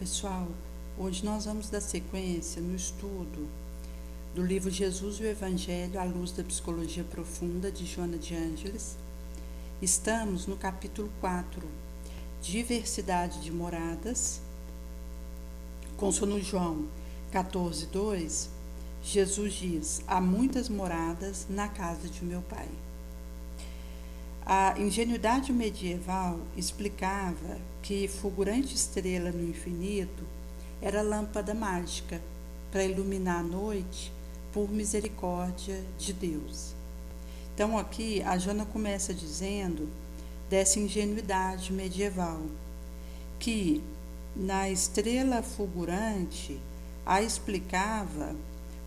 Pessoal, hoje nós vamos dar sequência no estudo do livro Jesus e o Evangelho à Luz da Psicologia Profunda, de Joana de Ângeles. Estamos no capítulo 4, Diversidade de Moradas. Consono João 14:2, Jesus diz: há muitas moradas na casa de meu Pai. A ingenuidade medieval explicava que fulgurante estrela no infinito era lâmpada mágica para iluminar a noite por misericórdia de Deus. Então aqui a Joana começa dizendo dessa ingenuidade medieval, que na estrela fulgurante a explicava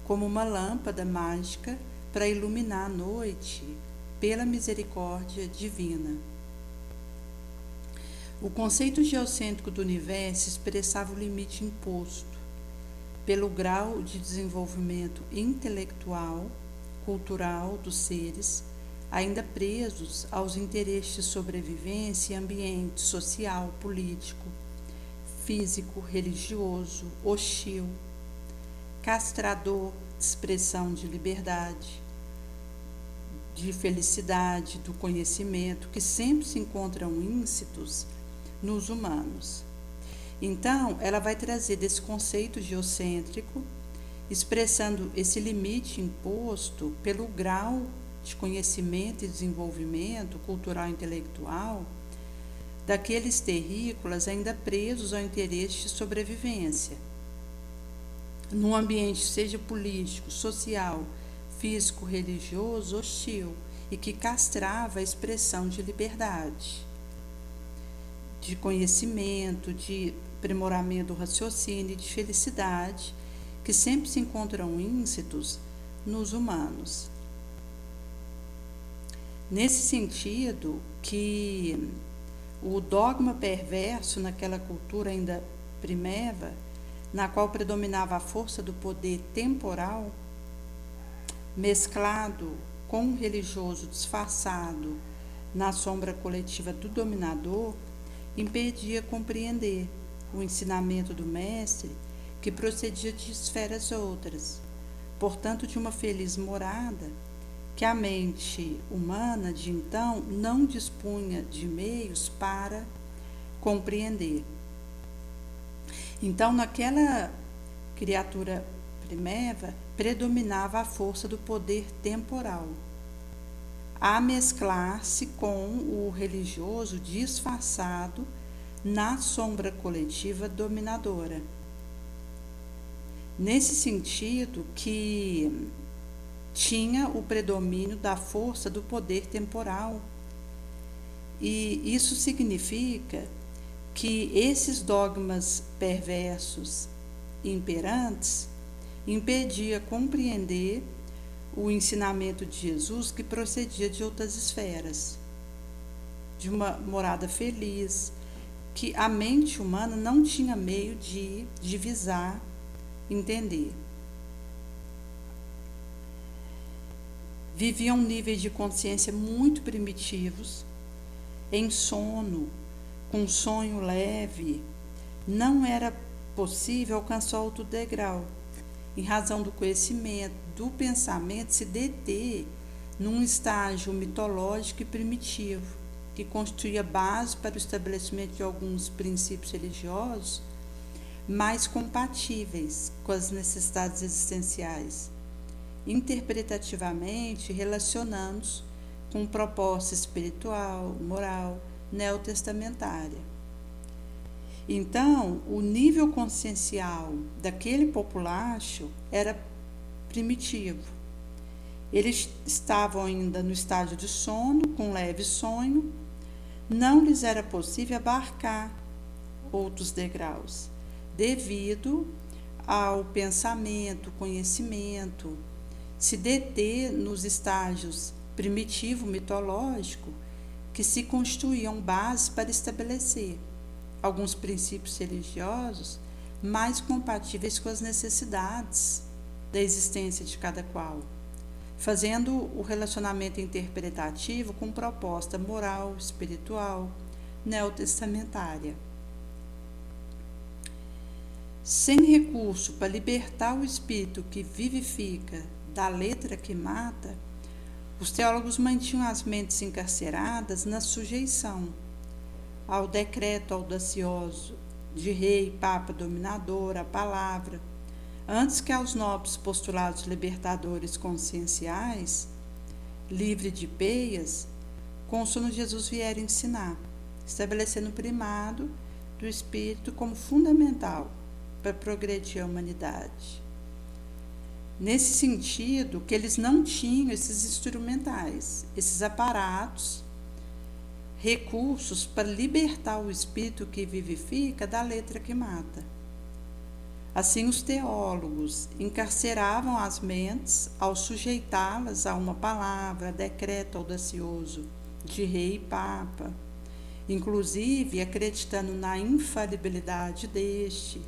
como uma lâmpada mágica para iluminar a noite pela misericórdia divina. O conceito geocêntrico do universo expressava o limite imposto pelo grau de desenvolvimento intelectual, cultural dos seres, ainda presos aos interesses de sobrevivência e ambiente social, político, físico, religioso, hostil, castrador de expressão de liberdade, de felicidade, do conhecimento, que sempre se encontram íncitos nos humanos. Então, ela vai trazer desse conceito geocêntrico, expressando esse limite imposto pelo grau de conhecimento e desenvolvimento cultural e intelectual daqueles terrícolas ainda presos ao interesse de sobrevivência, num ambiente seja político, social, físico, religioso, hostil, e que castrava a expressão de liberdade, de conhecimento, de aprimoramento do raciocínio e de felicidade, que sempre se encontram íncitos nos humanos. Nesse sentido, que o dogma perverso naquela cultura ainda primeva, na qual predominava a força do poder temporal, mesclado com o religioso disfarçado na sombra coletiva do dominador, impedia compreender o ensinamento do mestre, que procedia de esferas outras, portanto de uma feliz morada, que a mente humana de então não dispunha de meios para compreender. Então, naquela criatura primeva, predominava a força do poder temporal, a mesclar-se com o religioso disfarçado na sombra coletiva dominadora. Nesse sentido, que tinha o predomínio da força do poder temporal. E isso significa que esses dogmas perversos imperantes impedia compreender o ensinamento de Jesus, que procedia de outras esferas, de uma morada feliz, que a mente humana não tinha meio de divisar, entender. Viviam níveis de consciência muito primitivos, em sono, com sonho leve. Não era possível alcançar outro degrau, em razão do conhecimento, do pensamento se deter num estágio mitológico e primitivo, que constituía base para o estabelecimento de alguns princípios religiosos mais compatíveis com as necessidades existenciais, interpretativamente relacionando-se com proposta espiritual, moral, neotestamentária. Então, o nível consciencial daquele populacho era primitivo. Eles estavam ainda no estágio de sono, com leve sonho, não lhes era possível abarcar outros degraus, devido ao pensamento, conhecimento, se deter nos estágios primitivo, mitológico, que se constituíam bases para estabelecer alguns princípios religiosos mais compatíveis com as necessidades da existência de cada qual, fazendo o relacionamento interpretativo com proposta moral, espiritual, neotestamentária. Sem recurso para libertar o espírito que vivifica da letra que mata, os teólogos mantinham as mentes encarceradas na sujeição ao decreto audacioso de rei, papa, dominador, a palavra, antes que aos nobres postulados libertadores conscienciais, livre de peias, consono Jesus vier ensinar, estabelecendo o primado do espírito como fundamental para progredir a humanidade. Nesse sentido, que eles não tinham esses instrumentais, esses aparatos, recursos para libertar o espírito que vivifica da letra que mata. Assim, os teólogos encarceravam as mentes ao sujeitá-las a uma palavra, decreto audacioso de rei e papa, inclusive acreditando na infalibilidade deste,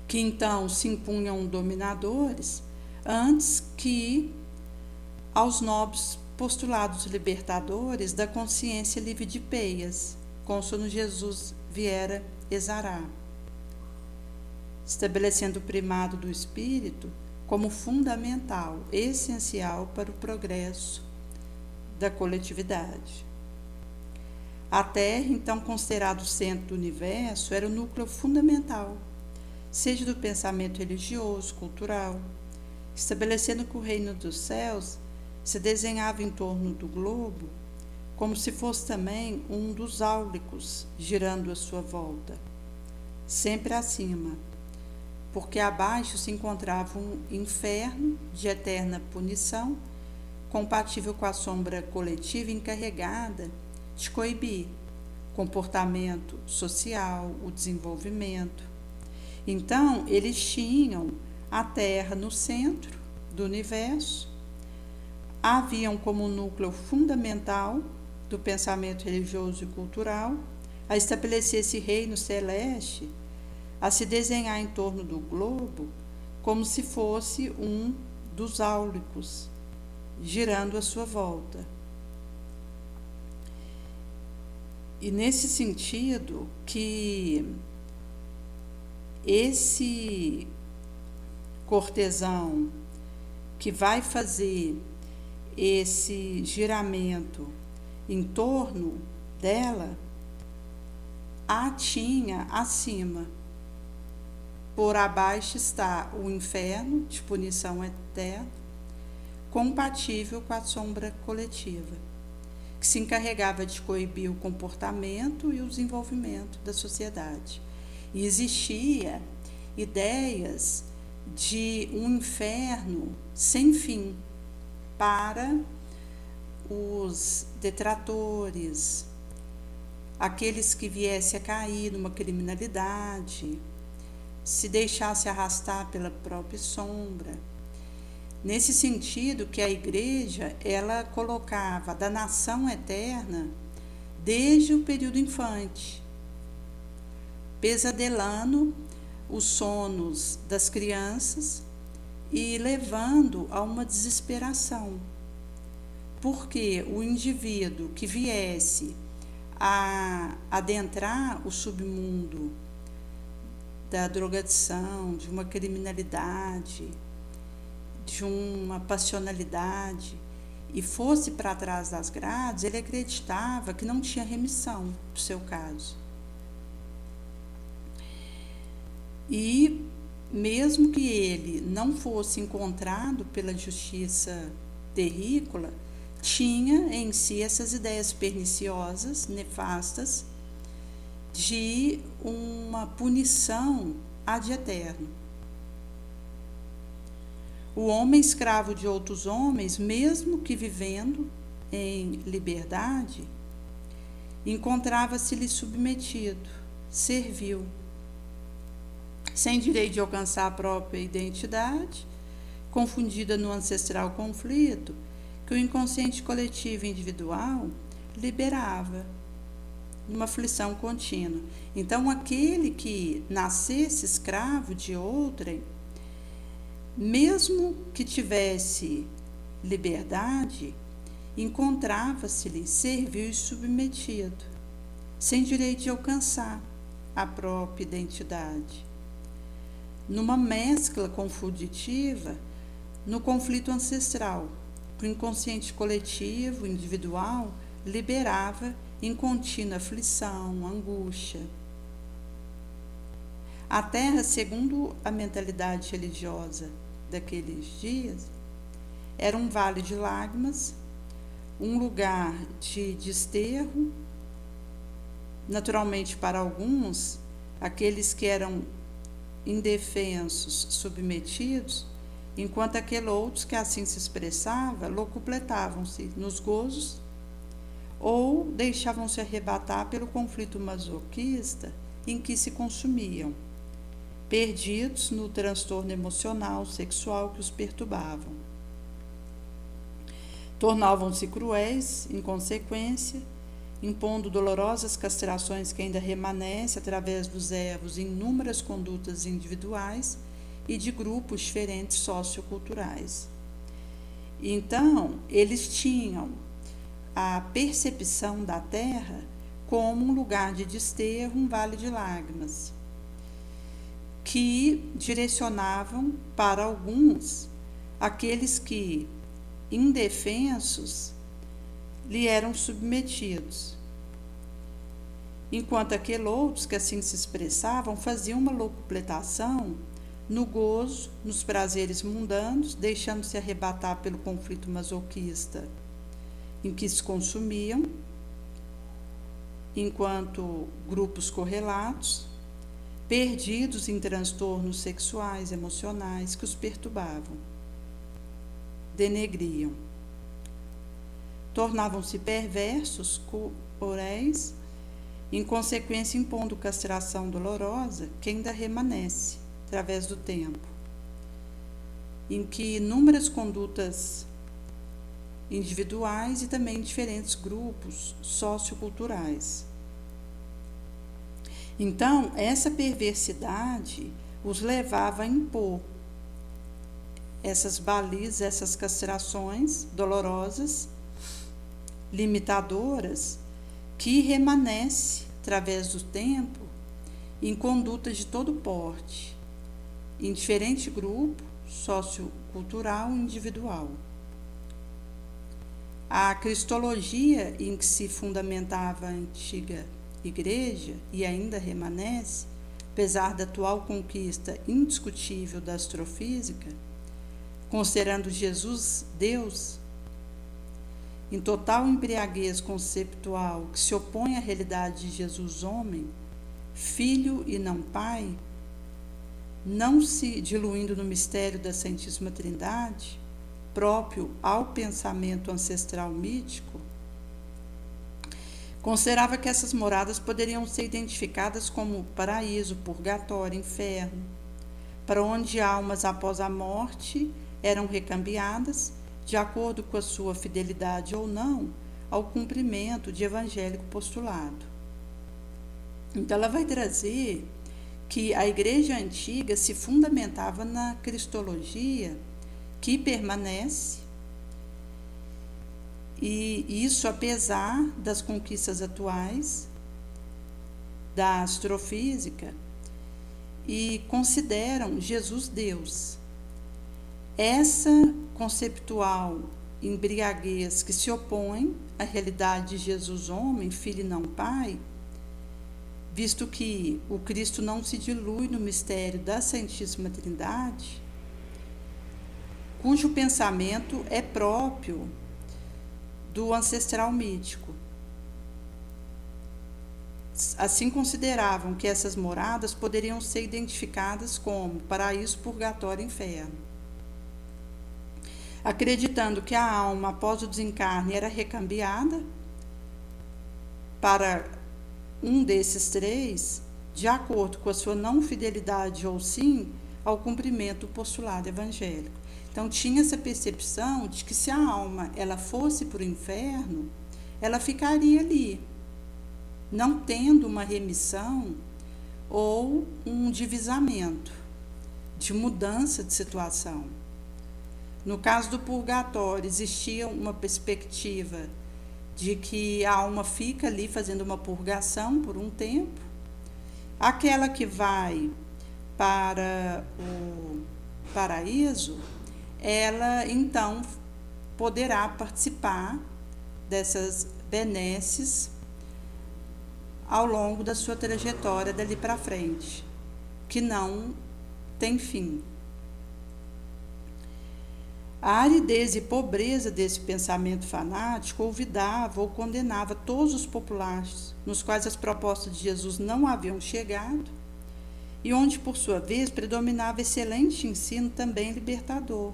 que então se impunham dominadores, antes que aos nobres postulados libertadores da consciência livre de peias, consono Jesus viera exarar, estabelecendo o primado do espírito como fundamental, essencial para o progresso da coletividade. A Terra, então considerado o centro do universo, era o núcleo fundamental, seja do pensamento religioso, cultural, estabelecendo que o reino dos céus se desenhava em torno do globo, como se fosse também um dos áulicos girando à sua volta, sempre acima, porque abaixo se encontrava um inferno de eterna punição, compatível com a sombra coletiva encarregada de coibir o comportamento social, o desenvolvimento. Então, eles tinham a Terra no centro do universo, haviam como núcleo fundamental do pensamento religioso e cultural a estabelecer esse reino celeste, a se desenhar em torno do globo como se fosse um dos áulicos, girando à sua volta. E nesse sentido que esse cortesão que vai fazer esse giramento em torno dela, a tinha acima. Por abaixo está o inferno de punição eterna, compatível com a sombra coletiva, que se encarregava de coibir o comportamento e o desenvolvimento da sociedade. E existia ideias de um inferno sem fim para os detratores, aqueles que viessem a cair numa criminalidade, se deixasse arrastar pela própria sombra. Nesse sentido que a Igreja, ela colocava a danação eterna desde o período infante, pesadelando os sonos das crianças e levando a uma desesperação, porque o indivíduo que viesse a adentrar o submundo da drogadição, de uma criminalidade, de uma passionalidade, e fosse para trás das grades, ele acreditava que não tinha remissão para o seu caso. E mesmo que ele não fosse encontrado pela justiça terrícola, tinha em si essas ideias perniciosas, nefastas, de uma punição ad eterno. O homem escravo de outros homens, mesmo que vivendo em liberdade, encontrava-se-lhe submetido, servil, sem direito de alcançar a própria identidade, confundida no ancestral conflito que o inconsciente coletivo e individual liberava, numa aflição contínua. Então, aquele que nascesse escravo de outrem, mesmo que tivesse liberdade, encontrava-se-lhe servil e submetido, sem direito de alcançar a própria identidade, numa mescla confunditiva no conflito ancestral, que o inconsciente coletivo, individual, liberava em contínua aflição, angústia. A Terra, segundo a mentalidade religiosa daqueles dias, era um vale de lágrimas, um lugar de desterro, naturalmente para alguns, aqueles que eram indefensos, submetidos, enquanto aqueles outros que assim se expressava, locupletavam-se nos gozos ou deixavam-se arrebatar pelo conflito masoquista em que se consumiam, perdidos no transtorno emocional, sexual que os perturbavam. Tornavam-se cruéis, em consequência, impondo dolorosas castrações que ainda remanescem através dos erros em inúmeras condutas individuais e de grupos diferentes socioculturais. Então, eles tinham a percepção da Terra como um lugar de desterro, um vale de lágrimas, que direcionavam para alguns aqueles que, indefensos, lhe eram submetidos, enquanto aqueles outros que assim se expressavam faziam uma locupletação no gozo, nos prazeres mundanos, deixando-se arrebatar pelo conflito masoquista em que se consumiam, enquanto grupos correlatos, perdidos em transtornos sexuais, emocionais que os perturbavam, denegriam. Tornavam-se perversos, corporéis, em consequência impondo castração dolorosa que ainda remanesce através do tempo, em que inúmeras condutas individuais e também diferentes grupos socioculturais. Então, essa perversidade os levava a impor essas balizas, essas castrações dolorosas, limitadoras, que remanescem através do tempo em condutas de todo porte, em diferente grupo sociocultural e individual. A cristologia em que se fundamentava a antiga igreja e ainda remanesce, apesar da atual conquista indiscutível da astrofísica, considerando Jesus Deus, em total embriaguez conceptual que se opõe à realidade de Jesus homem, filho e não pai, não se diluindo no mistério da Santíssima Trindade, próprio ao pensamento ancestral mítico, considerava que essas moradas poderiam ser identificadas como paraíso, purgatório, inferno, para onde almas após a morte eram recambiadas, de acordo com a sua fidelidade ou não, ao cumprimento de evangélico postulado. Então, ela vai trazer que a Igreja Antiga se fundamentava na cristologia, que permanece, e isso apesar das conquistas atuais da astrofísica, e consideram Jesus Deus. Essa conceptual embriaguez que se opõe à realidade de Jesus homem, filho e não pai, visto que o Cristo não se dilui no mistério da Santíssima Trindade, cujo pensamento é próprio do ancestral mítico. Assim consideravam que essas moradas poderiam ser identificadas como paraíso, purgatório e inferno. Acreditando que a alma, após o desencarne, era recambiada para um desses três, de acordo com a sua não fidelidade ou sim ao cumprimento do postulado evangélico. Então, tinha essa percepção de que se a alma ela fosse para o inferno, ela ficaria ali, não tendo uma remissão ou um divisamento de mudança de situação. No caso do purgatório, existia uma perspectiva de que a alma fica ali fazendo uma purgação por um tempo Aquela que vai para o paraíso, ela então poderá participar dessas benesses ao longo da sua trajetória dali para frente, que não tem fim. A aridez e pobreza desse pensamento fanático olvidava ou condenava todos os populares, nos quais as propostas de Jesus não haviam chegado, e onde, por sua vez, predominava excelente ensino também libertador,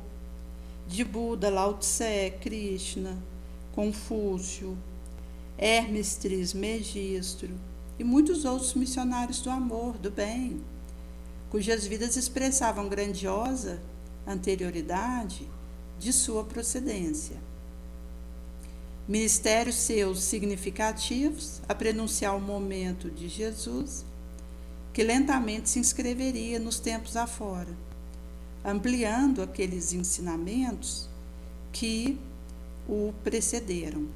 de Buda, Lao Tse, Krishna, Confúcio, Hermes Trismegisto e muitos outros missionários do amor, do bem, cujas vidas expressavam grandiosa anterioridade de sua procedência. Ministérios seus significativos a prenunciar o momento de Jesus, que lentamente se inscreveria nos tempos afora, ampliando aqueles ensinamentos que o precederam.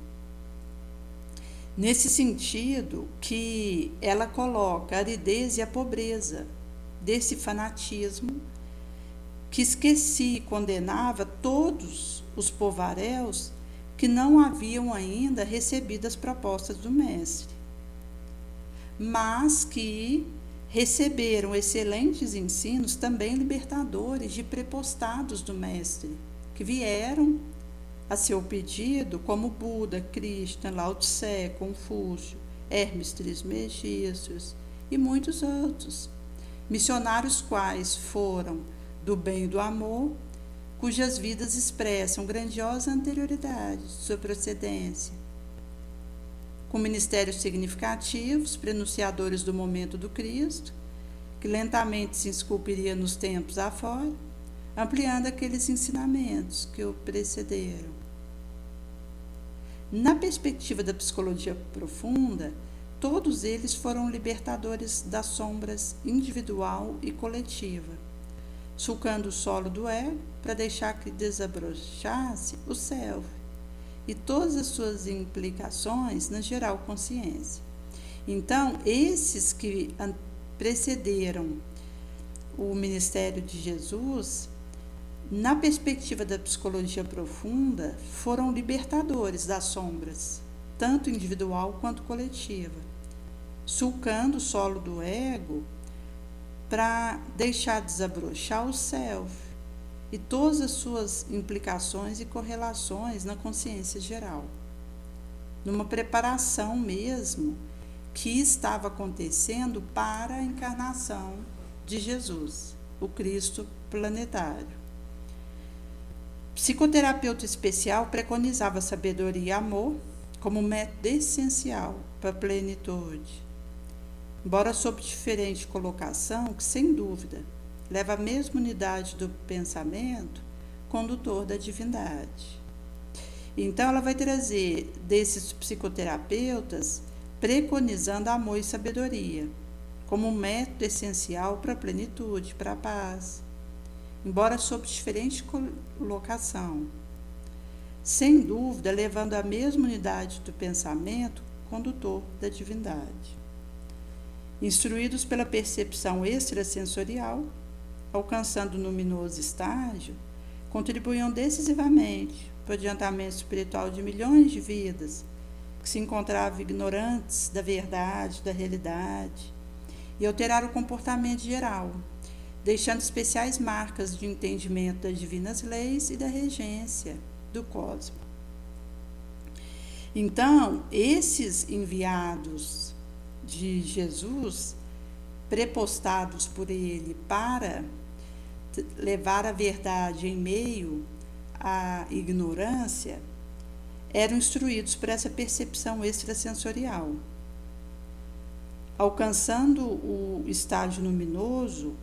Nesse sentido que ela coloca a aridez e a pobreza desse fanatismo que esquecia e condenava todos os povaréus que não haviam ainda recebido as propostas do Mestre, mas que receberam excelentes ensinos também libertadores de prepostados do Mestre, que vieram a seu pedido, como Buda, Krishna, Lao Tse, Confúcio, Hermes Trismegisto e muitos outros, missionários quais foram do bem e do amor, cujas vidas expressam grandiosa anterioridade de sua procedência, com ministérios significativos, prenunciadores do momento do Cristo, que lentamente se esculpiria nos tempos afora, ampliando aqueles ensinamentos que o precederam. Na perspectiva da psicologia profunda, todos eles foram libertadores das sombras individual e coletiva, sulcando o solo do ego para deixar que desabrochasse o self e todas as suas implicações na geral consciência. Então, esses que precederam o ministério de Jesus, na perspectiva da psicologia profunda, foram libertadores das sombras, tanto individual quanto coletiva, sulcando o solo do ego para deixar desabrochar o self e todas as suas implicações e correlações na consciência geral, numa preparação mesmo que estava acontecendo para a encarnação de Jesus, o Cristo planetário. Psicoterapeuta especial preconizava sabedoria e amor como método essencial para a plenitude, embora sob diferente colocação, que sem dúvida leva à mesma unidade do pensamento condutor da divindade. Então ela vai trazer desses psicoterapeutas preconizando amor e sabedoria como um método essencial para a plenitude, para a paz, embora sob diferente colocação, sem dúvida levando à mesma unidade do pensamento condutor da divindade. Instruídos pela percepção extrasensorial, alcançando o luminoso estágio, contribuíam decisivamente para o adiantamento espiritual de milhões de vidas que se encontravam ignorantes da verdade, da realidade, e alteraram o comportamento geral, deixando especiais marcas de entendimento das divinas leis e da regência do cosmos. Então, esses enviados de Jesus, prepostados por ele para levar a verdade em meio à ignorância, eram instruídos por essa percepção extrasensorial. Alcançando o estágio luminoso,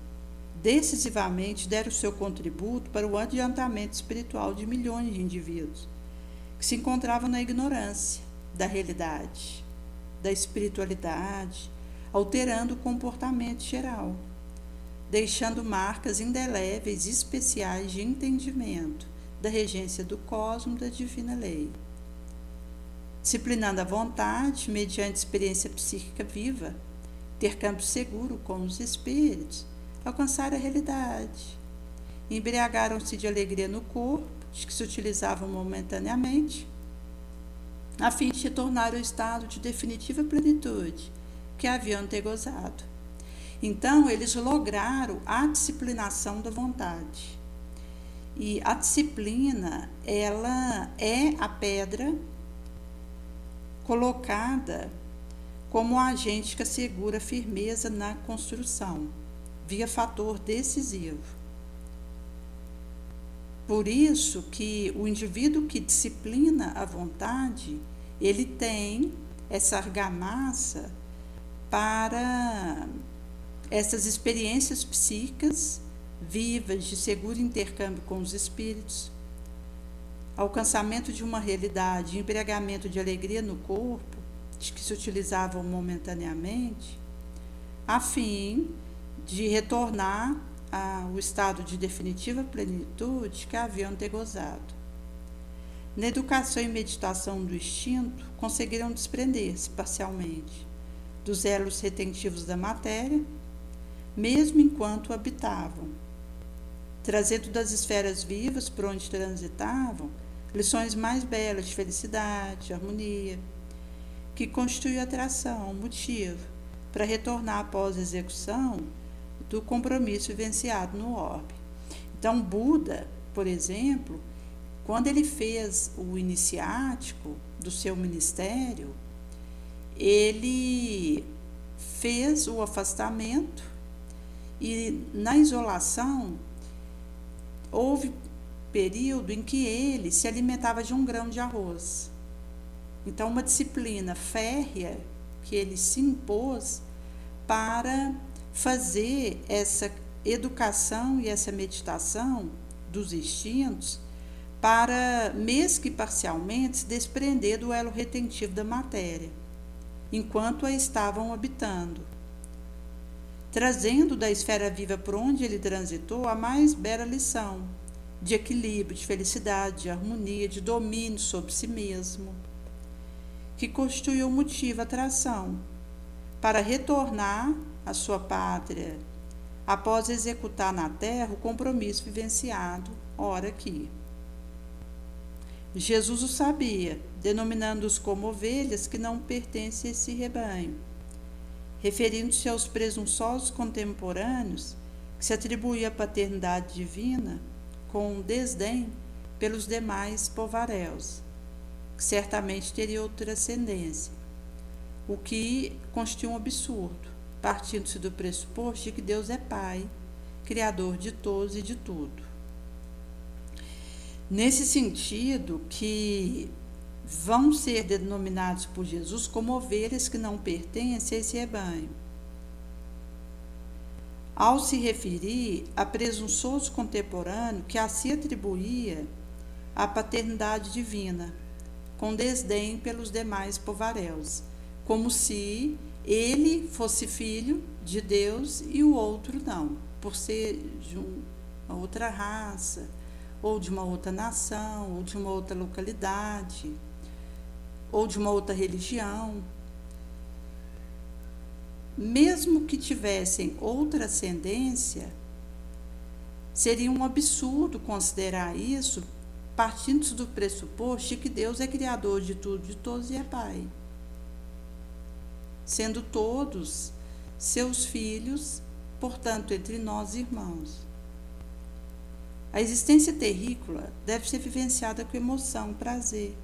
decisivamente deram seu contributo para o adiantamento espiritual de milhões de indivíduos que se encontravam na ignorância da realidade, da espiritualidade, alterando o comportamento geral, deixando marcas indeléveis e especiais de entendimento da regência do cosmos, da divina lei, disciplinando a vontade mediante experiência psíquica viva, intercâmbio seguro com os espíritos, alcançaram a realidade. Embriagaram-se de alegria no corpo, de que se utilizavam momentaneamente, a fim de retornar ao estado de definitiva plenitude que haviam ter gozado. Então, eles lograram a disciplinação da vontade. E a disciplina, ela é a pedra colocada como agente que assegura firmeza na construção, via fator decisivo. Por isso que o indivíduo que disciplina a vontade, ele tem essa argamassa para essas experiências psíquicas vivas de seguro intercâmbio com os espíritos, alcançamento de uma realidade, embriagamento de alegria no corpo, de que se utilizavam momentaneamente, a fim de retornar ao estado de definitiva plenitude que haviam ter gozado. Na educação e meditação do instinto, conseguiram desprender-se parcialmente dos elos retentivos da matéria, mesmo enquanto habitavam, trazendo das esferas vivas por onde transitavam lições mais belas de felicidade, harmonia, que constituem atração, motivo para retornar após a execução do compromisso vivenciado no orbe. Então, Buda, por exemplo, quando ele fez o iniciático do seu ministério, ele fez o afastamento e na isolação houve período em que ele se alimentava de 1 grão de arroz. Então, uma disciplina férrea que ele se impôs para fazer essa educação e essa meditação dos instintos para, mesmo que parcialmente, se desprender do elo retentivo da matéria, enquanto a estavam habitando, trazendo da esfera viva por onde ele transitou a mais bela lição de equilíbrio, de felicidade, de harmonia, de domínio sobre si mesmo, que constitui o motivo, a atração, para retornar à sua pátria, após executar na terra o compromisso vivenciado, ora aqui. Jesus o sabia, denominando-os como ovelhas que não pertencem a esse rebanho, referindo-se aos presunçosos contemporâneos que se atribuía a paternidade divina com desdém pelos demais povaréus, que certamente teria outra ascendência, o que constitui um absurdo, partindo-se do pressuposto de que Deus é Pai, Criador de todos e de tudo. Nesse sentido que vão ser denominados por Jesus como ovelhas que não pertencem a esse rebanho, ao se referir a presunçoso contemporâneo que a si atribuía a paternidade divina, com desdém pelos demais povaréus, como se ele fosse filho de Deus e o outro não, por ser de uma outra raça, ou de uma outra nação, ou de uma outra localidade, ou de uma outra religião. Mesmo que tivessem outra ascendência, seria um absurdo considerar isso partindo do pressuposto de que Deus é criador de tudo, de todos e é Pai, sendo todos seus filhos, portanto, entre nós irmãos. A existência terrícola deve ser vivenciada com emoção, prazer,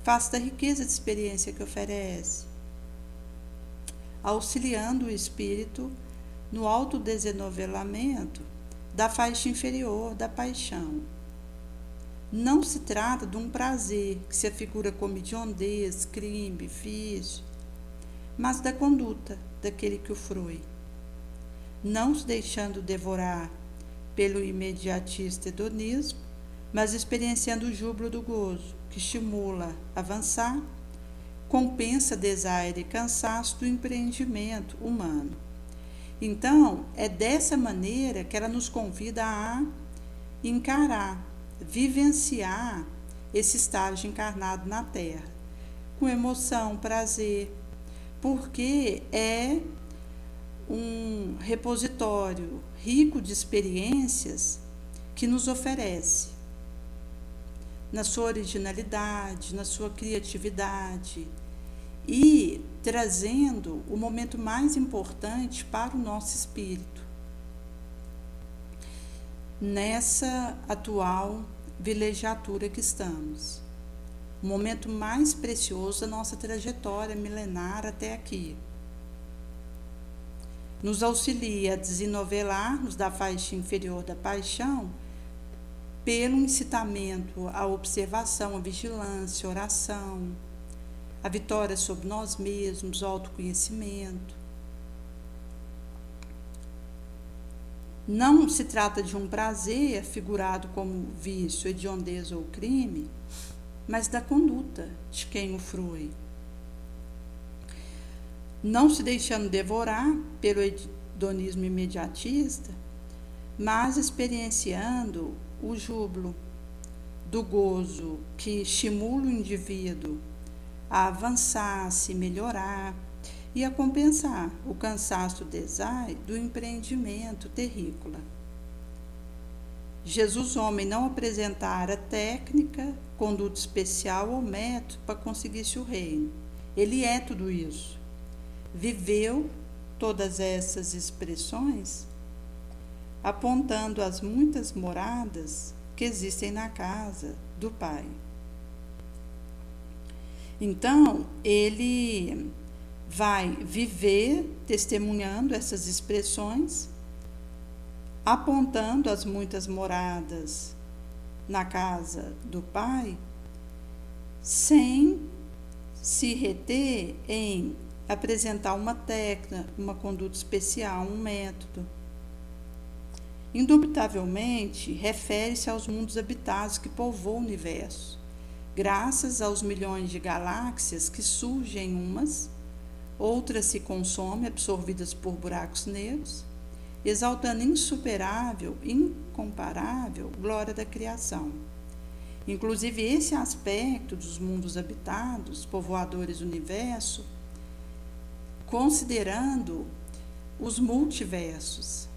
face da riqueza de experiência que oferece, auxiliando o espírito no autodesenovelamento da faixa inferior da paixão. Não se trata de um prazer que se afigura como hediondez, crime, vício, mas da conduta daquele que o frui, não se deixando devorar pelo imediatista hedonismo, mas experienciando o júbilo do gozo, que estimula a avançar, compensa desaire e cansaço do empreendimento humano. Então, é dessa maneira que ela nos convida a encarar, vivenciar esse estágio encarnado na Terra, com emoção, prazer, porque é repositório rico de experiências que nos oferece, na sua originalidade, na sua criatividade e trazendo o momento mais importante para o nosso espírito, nessa atual vilegiatura que estamos. O momento mais precioso da nossa trajetória milenar até aqui. Nos auxilia a desenovelar-nos da faixa inferior da paixão pelo incitamento à observação, à vigilância, à oração, à vitória sobre nós mesmos, ao autoconhecimento. Não se trata de um prazer figurado como vício, hediondez ou crime, mas da conduta de quem o frui. Não se deixando devorar pelo hedonismo imediatista, mas experienciando o júbilo do gozo que estimula o indivíduo a avançar, a se melhorar e a compensar o cansaço do empreendimento terrícola. Jesus, homem, não apresentara técnica, conduta especial ou método para conseguir-se o reino. Ele é tudo isso. Viveu todas essas expressões, apontando as muitas moradas que existem na casa do Pai. Então, ele vai viver testemunhando essas expressões, apontando as muitas moradas na casa do Pai, sem se reter em apresentar uma técnica, uma conduta especial, um método. Indubitavelmente, refere-se aos mundos habitados que povoam o universo, graças aos milhões de galáxias que surgem umas, outras se consomem, absorvidas por buracos negros, exaltando insuperável, incomparável glória da criação. Inclusive, esse aspecto dos mundos habitados, povoadores do universo, considerando os multiversos.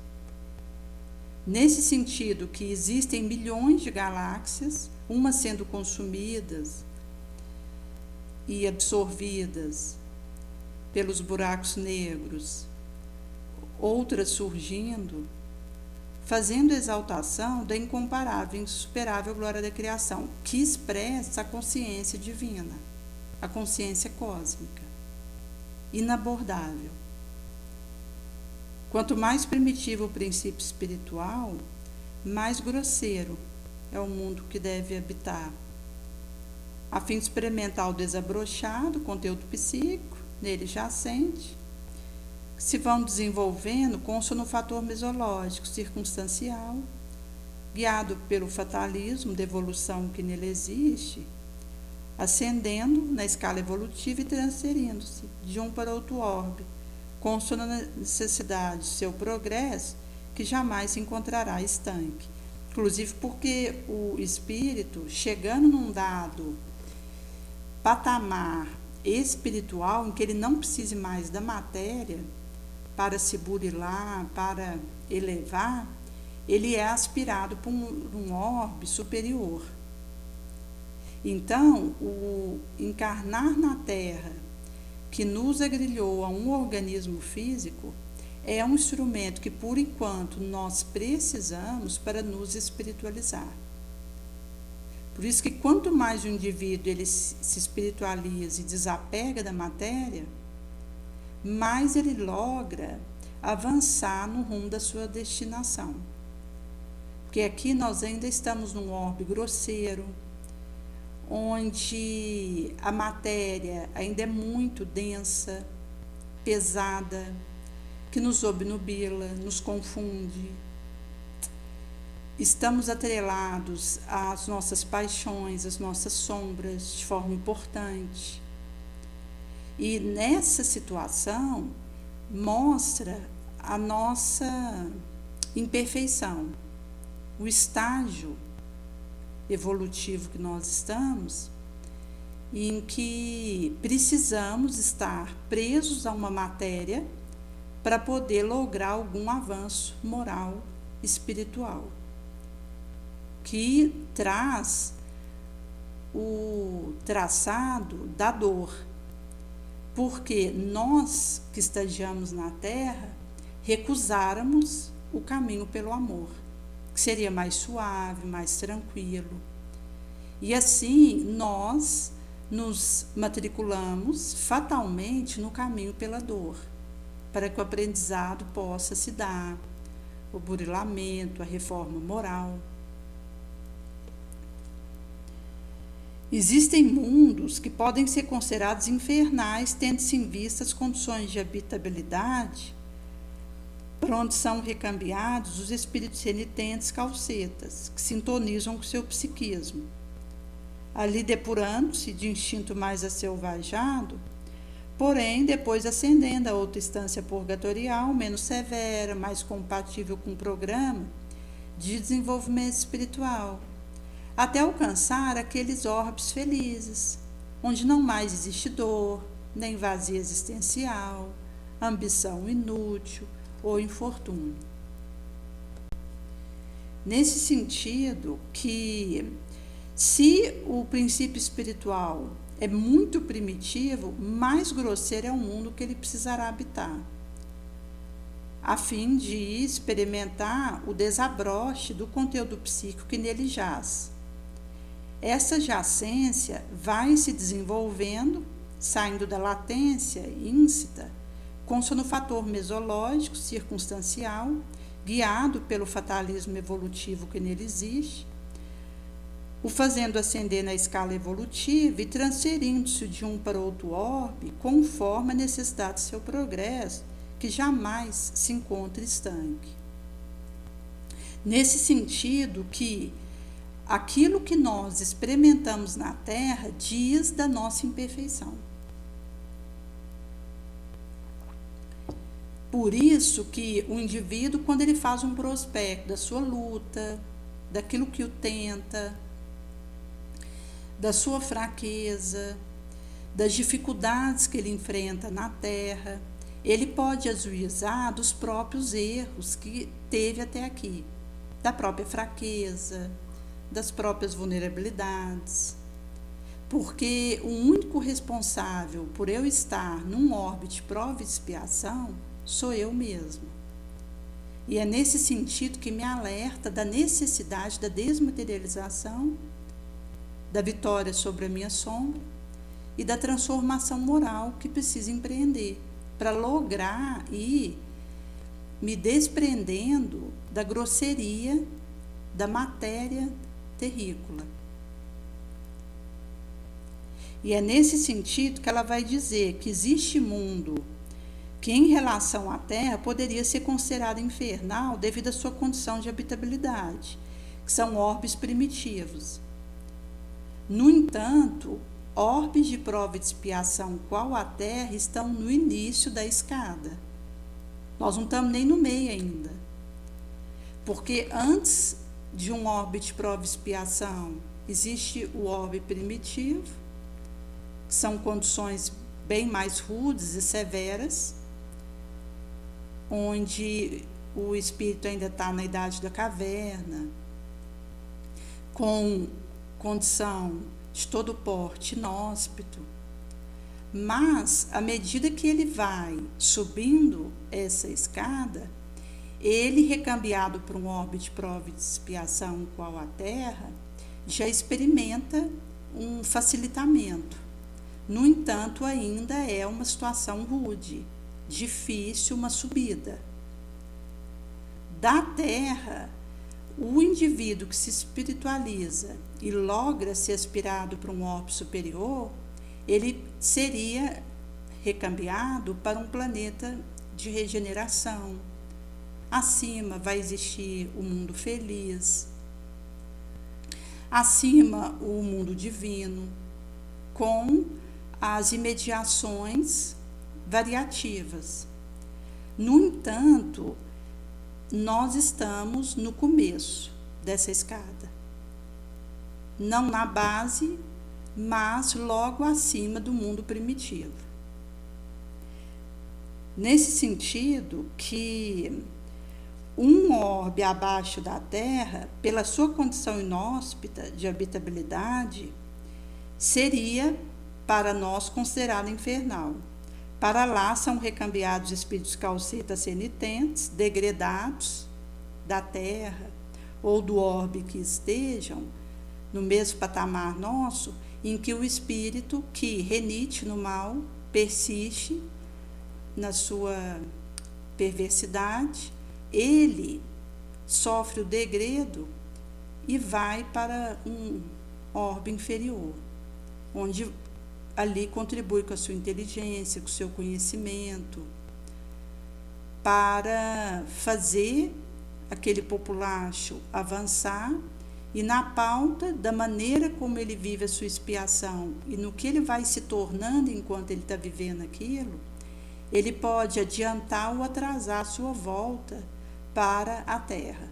Nesse sentido que existem milhões de galáxias, umas sendo consumidas e absorvidas pelos buracos negros, outras surgindo, fazendo exaltação da incomparável, insuperável glória da criação, que expressa a consciência divina, a consciência cósmica, inabordável. Quanto mais primitivo o princípio espiritual, mais grosseiro é o mundo que deve habitar, a fim de experimentar o desabrochado conteúdo psíquico nele jacente, que se vão desenvolvendo consoante o fator mesológico circunstancial, guiado pelo fatalismo da evolução que nele existe, ascendendo na escala evolutiva e transferindo-se de um para outro orbe, consoante a necessidade do seu progresso, que jamais se encontrará estanque. Inclusive porque o espírito, chegando num dado patamar espiritual, em que ele não precise mais da matéria para se burilar, para elevar, ele é aspirado por um orbe superior. Então, o encarnar na Terra, que nos agrilhou a um organismo físico, é um instrumento que, por enquanto, nós precisamos para nos espiritualizar. Por isso que quanto mais o indivíduo ele se espiritualiza e desapega da matéria, mais ele logra avançar no rumo da sua destinação. Porque aqui nós ainda estamos num orbe grosseiro, onde a matéria ainda é muito densa, pesada, que nos obnubila, nos confunde. Estamos atrelados às nossas paixões, às nossas sombras, de forma importante. E nessa situação, mostra a nossa imperfeição, o estágio evolutivo que nós estamos, em que precisamos estar presos a uma matéria para poder lograr algum avanço moral, espiritual, que traz o traçado da dor, porque nós que estagiamos na Terra recusáramos o caminho pelo amor, que seria mais suave, mais tranquilo. E assim nós nos matriculamos fatalmente no caminho pela dor, para que o aprendizado possa se dar, o burilamento, a reforma moral. Existem mundos que podem ser considerados infernais, tendo-se em vista as condições de habitabilidade, por onde são recambiados os espíritos renitentes calcetas, que sintonizam com seu psiquismo, ali depurando-se de instinto mais acelvajado, porém depois ascendendo a outra instância purgatorial, menos severa, mais compatível com o programa de desenvolvimento espiritual, até alcançar aqueles orbes felizes, onde não mais existe dor, nem vazio existencial, ambição inútil ou infortúnio. Nesse sentido que, se o princípio espiritual é muito primitivo, mais grosseiro é o mundo que ele precisará habitar, a fim de experimentar o desabroche do conteúdo psíquico que nele jaz. Essa jacência vai se desenvolvendo, saindo da latência íncita, consta no fator mesológico, circunstancial, guiado pelo fatalismo evolutivo que nele existe, o fazendo ascender na escala evolutiva e transferindo-se de um para outro orbe, conforme a necessidade do seu progresso, que jamais se encontra estanque. Nesse sentido que aquilo que nós experimentamos na Terra diz da nossa imperfeição. Por isso que o indivíduo, quando ele faz um prospecto da sua luta, daquilo que o tenta, da sua fraqueza, das dificuldades que ele enfrenta na Terra, ele pode ajuizar dos próprios erros que teve até aqui, da própria fraqueza, das próprias vulnerabilidades, porque o único responsável por eu estar num orbe de prova e expiação sou eu mesmo. E é nesse sentido que me alerta da necessidade da desmaterialização, da vitória sobre a minha sombra e da transformação moral que preciso empreender para lograr ir me desprendendo da grosseria da matéria terrícola. E é nesse sentido que ela vai dizer que existe mundo que, em relação à Terra, poderia ser considerado infernal devido à sua condição de habitabilidade, que são orbes primitivos. No entanto, orbes de prova e de expiação, qual a Terra, estão no início da escada. Nós não estamos nem no meio ainda. Porque antes de um orbe de prova e expiação, existe o orbe primitivo, que são condições bem mais rudes e severas, onde o espírito ainda está na idade da caverna, com condição de todo porte inóspito. Mas, à medida que ele vai subindo essa escada, ele, recambiado para um orbe de prova e de expiação qual a Terra, já experimenta um facilitamento. No entanto, ainda é uma situação rude, difícil, uma subida. Da Terra, o indivíduo que se espiritualiza e logra ser aspirado para um orbe superior, ele seria recambiado para um planeta de regeneração. Acima vai existir o mundo feliz, acima o mundo divino, com as imediações variativas. No entanto, nós estamos no começo dessa escada, não na base, mas logo acima do mundo primitivo. Nesse sentido que um orbe abaixo da Terra, pela sua condição inóspita de habitabilidade, seria para nós considerado infernal. Para lá são recambiados espíritos calcetas renitentes, degredados da Terra ou do orbe que estejam no mesmo patamar nosso, em que o espírito que renite no mal, persiste na sua perversidade, ele sofre o degredo e vai para um orbe inferior, onde ali contribui com a sua inteligência, com o seu conhecimento, para fazer aquele populacho avançar, e na pauta da maneira como ele vive a sua expiação e no que ele vai se tornando enquanto ele está vivendo aquilo, ele pode adiantar ou atrasar a sua volta para a Terra.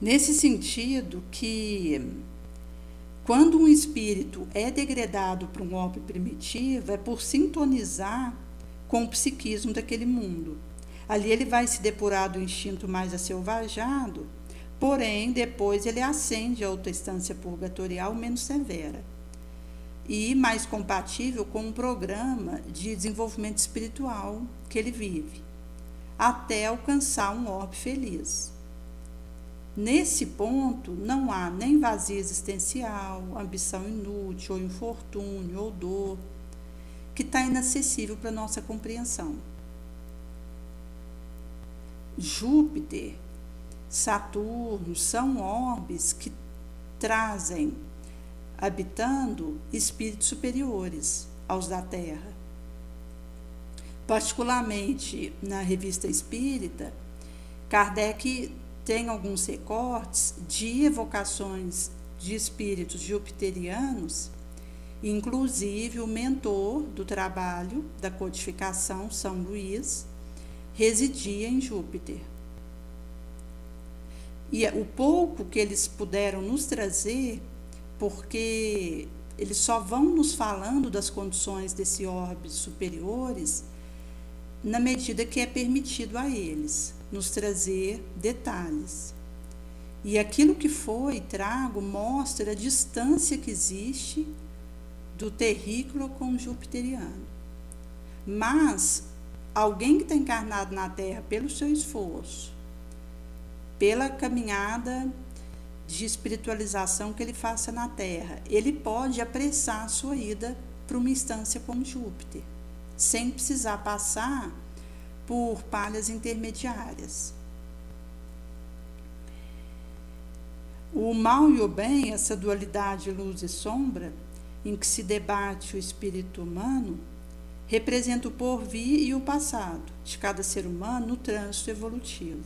Nesse sentido que, quando um espírito é degradado para um orbe primitivo, é por sintonizar com o psiquismo daquele mundo. Ali ele vai se depurar do instinto mais acelvajado, porém, depois ele ascende a outra instância purgatorial menos severa e mais compatível com um programa de desenvolvimento espiritual que ele vive, até alcançar um orbe feliz. Nesse ponto, não há nem vazio existencial, ambição inútil, ou infortúnio, ou dor, que está inacessível para a nossa compreensão. Júpiter, Saturno são orbes que trazem, habitando, espíritos superiores aos da Terra. Particularmente na Revista Espírita, Kardec tem alguns recortes de evocações de espíritos jupiterianos, inclusive o mentor do trabalho da codificação, São Luís, residia em Júpiter. E o pouco que eles puderam nos trazer, porque eles só vão nos falando das condições desse orbes superiores na medida que é permitido a eles nos trazer detalhes. E aquilo que foi trago mostra a distância que existe do terrícola com o jupiteriano. Mas alguém que está encarnado na Terra pelo seu esforço, pela caminhada de espiritualização que ele faça na Terra, ele pode apressar a sua ida para uma instância como Júpiter, sem precisar passar por palhas intermediárias. O mal e o bem, essa dualidade luz e sombra, em que se debate o espírito humano, representa o porvir e o passado de cada ser humano no trânsito evolutivo.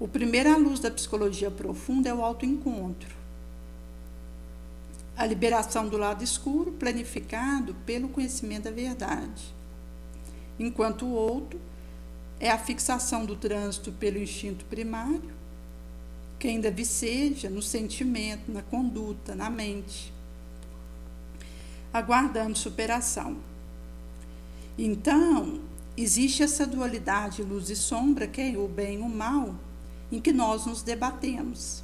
O primeiro à luz da psicologia profunda é o autoencontro, a liberação do lado escuro, planificado pelo conhecimento da verdade, enquanto o outro é a fixação do trânsito pelo instinto primário, que ainda viceja no sentimento, na conduta, na mente, aguardando superação. Então, existe essa dualidade luz e sombra, que é o bem e o mal, em que nós nos debatemos,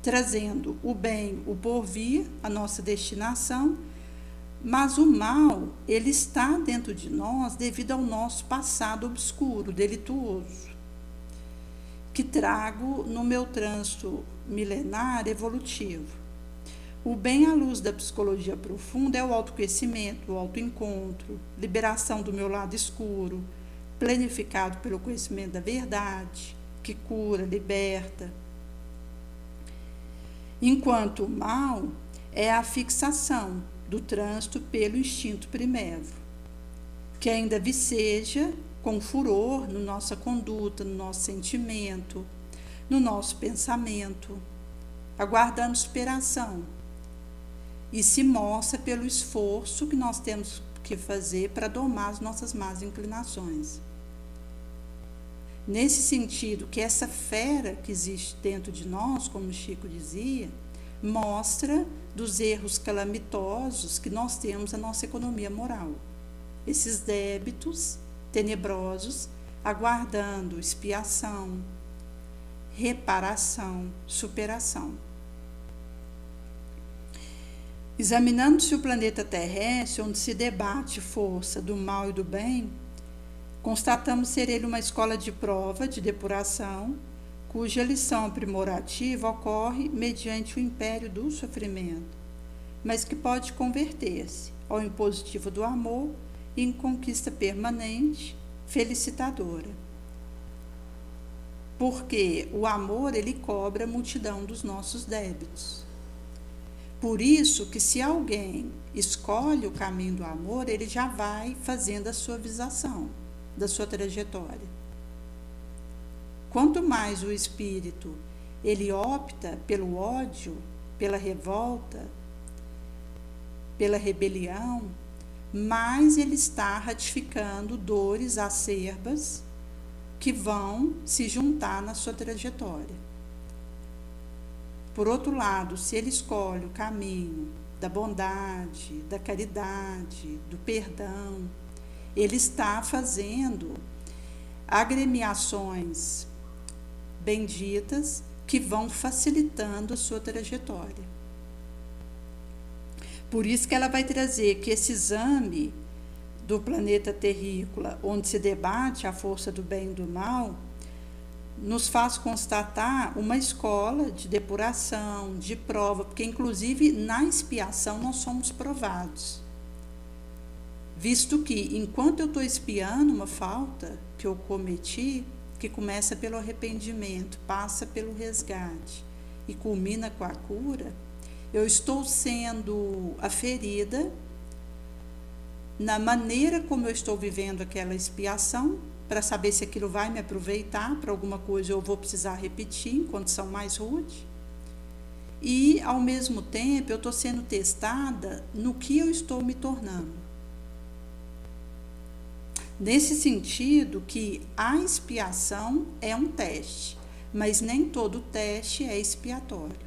trazendo o bem, o porvir, a nossa destinação, mas o mal, ele está dentro de nós devido ao nosso passado obscuro, delituoso, que trago no meu trânsito milenar evolutivo. O bem à luz da psicologia profunda é o autoconhecimento, o autoencontro, liberação do meu lado escuro, planificado pelo conhecimento da verdade, que cura, liberta. Enquanto o mal é a fixação do trânsito pelo instinto primeiro, que ainda viceja com furor na nossa conduta, no nosso sentimento, no nosso pensamento, aguardando superação, e se mostra pelo esforço que nós temos que fazer para domar as nossas más inclinações. Nesse sentido, que essa fera que existe dentro de nós, como Chico dizia, mostra dos erros calamitosos que nós temos na nossa economia moral. Esses débitos tenebrosos aguardando expiação, reparação, superação. Examinando-se o planeta terrestre, onde se debate força do mal e do bem, constatamos ser ele uma escola de prova, de depuração, cuja lição aprimorativa ocorre mediante o império do sofrimento, mas que pode converter-se ao impositivo do amor em conquista permanente, felicitadora. Porque o amor, ele cobra a multidão dos nossos débitos. Por isso que se alguém escolhe o caminho do amor, ele já vai fazendo a suavização da sua trajetória. Quanto mais o espírito ele opta pelo ódio, pela revolta, pela rebelião, mais ele está ratificando dores acerbas que vão se juntar na sua trajetória. Por outro lado, se ele escolhe o caminho da bondade, da caridade, do perdão, ele está fazendo agremiações benditas que vão facilitando a sua trajetória. Por isso que ela vai trazer que esse exame do planeta terrícola, onde se debate a força do bem e do mal, nos faz constatar uma escola de depuração, de prova, porque inclusive na expiação nós somos provados. Visto que enquanto eu estou expiando uma falta que eu cometi, que começa pelo arrependimento, passa pelo resgate e culmina com a cura, eu estou sendo aferida na maneira como eu estou vivendo aquela expiação, para saber se aquilo vai me aproveitar para alguma coisa eu vou precisar repetir em condição mais rude. E, ao mesmo tempo, eu estou sendo testada no que eu estou me tornando. Nesse sentido que a expiação é um teste, mas nem todo teste é expiatório.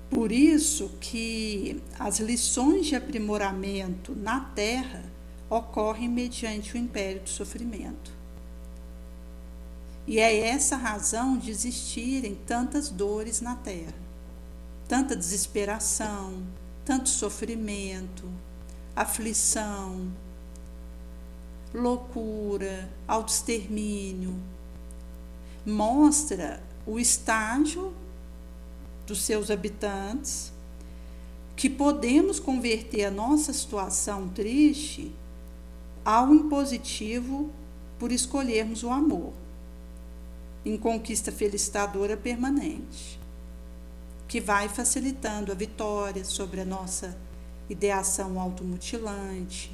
Por isso que as lições de aprimoramento na Terra ocorrem mediante o império do sofrimento. E é essa razão de existirem tantas dores na Terra, tanta desesperação, tanto sofrimento, aflição, loucura, autoextermínio. Mostra o estágio dos seus habitantes, que podemos converter a nossa situação triste ao impositivo por escolhermos o amor, em conquista felicitadora permanente, que vai facilitando a vitória sobre a nossa ideação automutilante,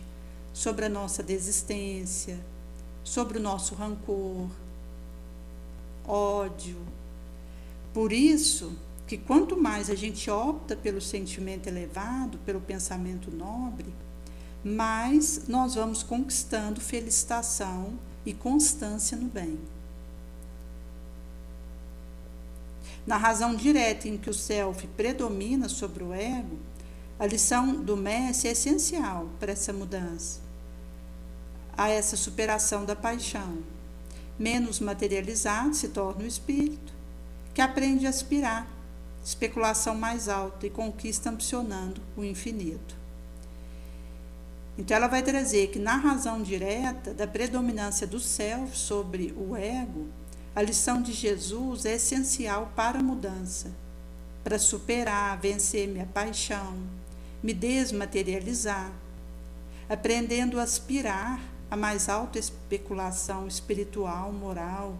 sobre a nossa desistência, sobre o nosso rancor, ódio. Por isso que quanto mais a gente opta pelo sentimento elevado, pelo pensamento nobre, mais nós vamos conquistando felicitação e constância no bem. Na razão direta em que o self predomina sobre o ego, a lição do mestre é essencial para essa mudança, a essa superação da paixão. Menos materializado se torna o espírito, que aprende a aspirar especulação mais alta e conquista ambicionando o infinito. Então ela vai trazer que na razão direta da predominância do self sobre o ego, a lição de Jesus é essencial para a mudança, para superar, vencer minha paixão, me desmaterializar, aprendendo a aspirar a mais alta especulação espiritual, moral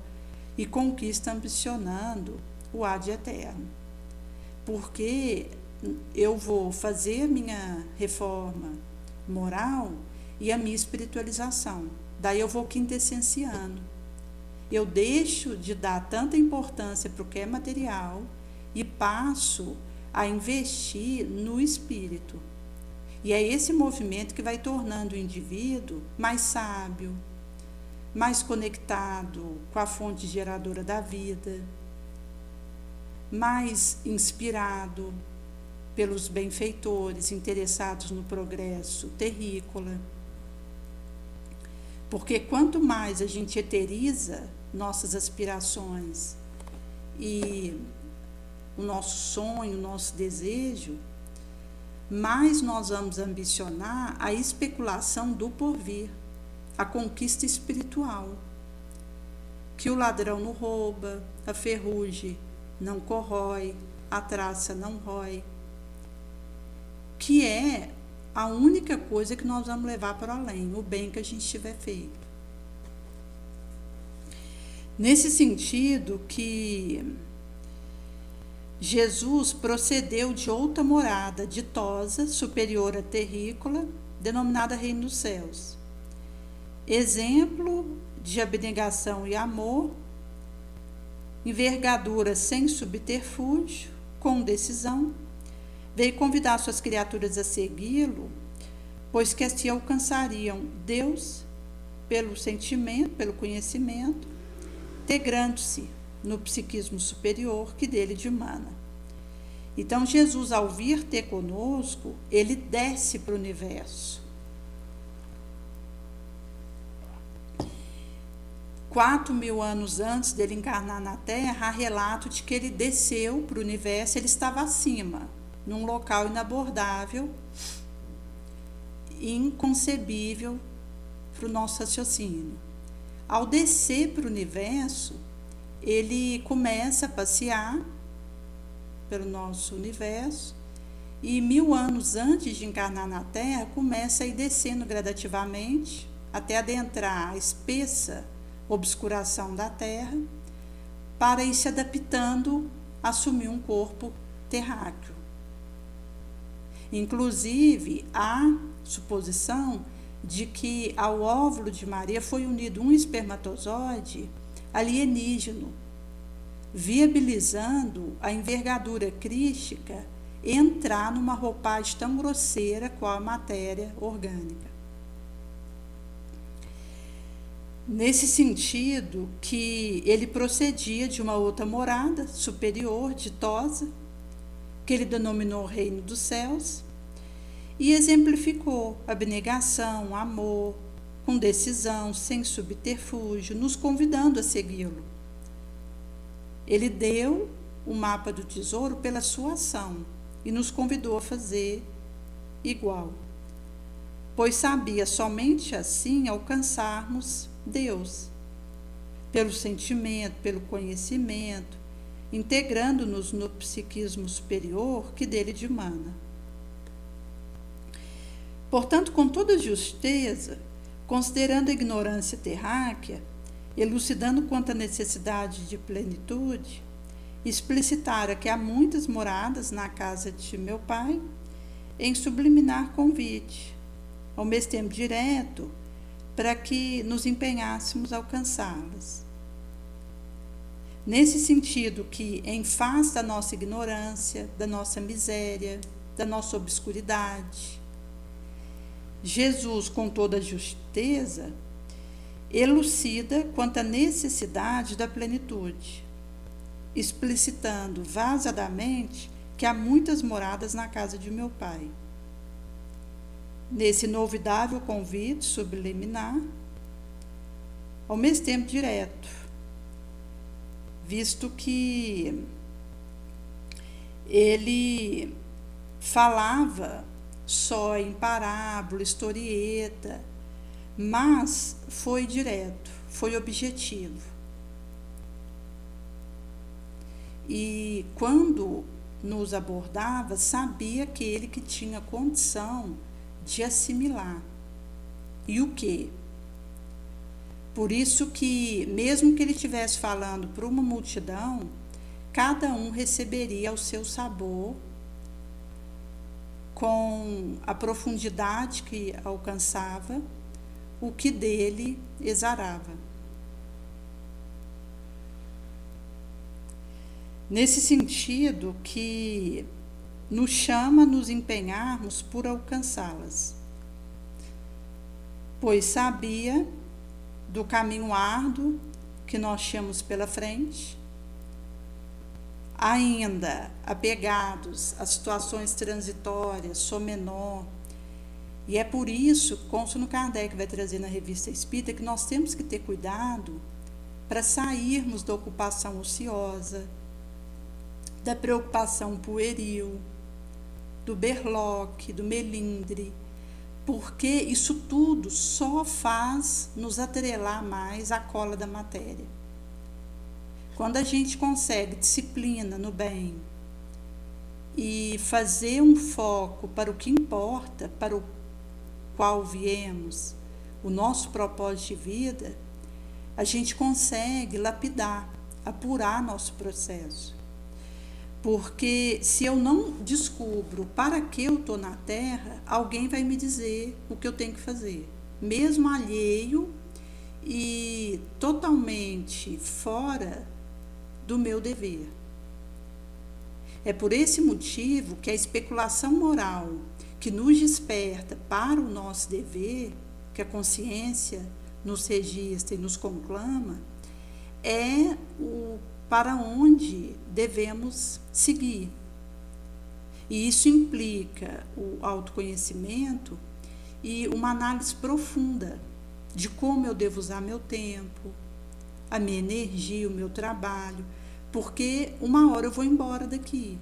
e conquista ambicionando o ad eterno. Porque eu vou fazer a minha reforma moral e a minha espiritualização. Daí eu vou quintessenciando. Eu deixo de dar tanta importância para o que é material e passo a investir no espírito. E é esse movimento que vai tornando o indivíduo mais sábio, mais conectado com a fonte geradora da vida, mais inspirado pelos benfeitores interessados no progresso terrícola. Porque quanto mais a gente eteriza nossas aspirações e o nosso sonho, o nosso desejo, mais nós vamos ambicionar a especulação do porvir, a conquista espiritual, que o ladrão não rouba, a ferrugem não corrói, a traça não rói, que é a única coisa que nós vamos levar para além, o bem que a gente tiver feito. Nesse sentido que Jesus procedeu de outra morada ditosa, superior à terrícola, denominada Reino dos Céus. Exemplo de abnegação e amor, envergadura sem subterfúgio, com decisão, veio convidar suas criaturas a segui-lo, pois que assim alcançariam Deus pelo sentimento, pelo conhecimento, integrando-se no psiquismo superior que dele dimana. Então, Jesus, ao vir ter conosco, ele desce para o universo. 4.000 anos antes dele encarnar na Terra, há relato de que ele desceu para o universo, ele estava acima, num local inabordável, inconcebível para o nosso raciocínio. Ao descer para o universo, ele começa a passear pelo nosso universo e 1.000 anos antes de encarnar na Terra, começa a ir descendo gradativamente até adentrar a espessa obscuração da Terra, para ir se adaptando a assumir um corpo terráqueo. Inclusive, há suposição de que ao óvulo de Maria foi unido um espermatozoide alienígeno, viabilizando a envergadura crística entrar numa roupagem tão grosseira qual a matéria orgânica. Nesse sentido que ele procedia de uma outra morada superior, ditosa, que ele denominou Reino dos Céus, e exemplificou abnegação, amor, com decisão, sem subterfúgio, nos convidando a segui-lo. Ele deu o mapa do tesouro pela sua ação e nos convidou a fazer igual, pois sabia somente assim alcançarmos Deus, pelo sentimento, pelo conhecimento, integrando-nos no psiquismo superior que dele dimana. Portanto, com toda justeza, considerando a ignorância terráquea, elucidando quanto à necessidade de plenitude, explicitara que há muitas moradas na casa de meu pai, em subliminar convite, ao mesmo tempo direto, para que nos empenhássemos a alcançá-las. Nesse sentido que, em face da nossa ignorância, da nossa miséria, da nossa obscuridade, Jesus, com toda a justeza, elucida quanto à necessidade da plenitude, explicitando vazadamente que há muitas moradas na casa de meu pai. Nesse inovidável convite subliminar, ao mesmo tempo direto, visto que ele falava só em parábola, historieta, mas foi direto, foi objetivo. E quando nos abordava, sabia aquele que tinha condição de assimilar. E o quê? Por isso que, mesmo que ele estivesse falando para uma multidão, cada um receberia ao seu sabor, com a profundidade que alcançava, o que dele exarava. Nesse sentido que nos chama a nos empenharmos por alcançá-las, pois sabia do caminho árduo que nós tínhamos pela frente, ainda apegados a situações transitórias, sou menor. E é por isso, Consul Kardec vai trazer na Revista Espírita, que nós temos que ter cuidado para sairmos da ocupação ociosa, da preocupação pueril, do berloque, do melindre, porque isso tudo só faz nos atrelar mais à cola da matéria. Quando a gente consegue disciplina no bem e fazer um foco para o que importa, para o qual viemos, o nosso propósito de vida, a gente consegue lapidar, apurar nosso processo. Porque se eu não descubro para que eu estou na Terra, alguém vai me dizer o que eu tenho que fazer, mesmo alheio e totalmente fora do meu dever. É por esse motivo que a especulação moral que nos desperta para o nosso dever, que a consciência nos registra e nos conclama, é o para onde devemos seguir. E isso implica o autoconhecimento e uma análise profunda de como eu devo usar meu tempo, a minha energia, o meu trabalho, porque uma hora eu vou embora daqui.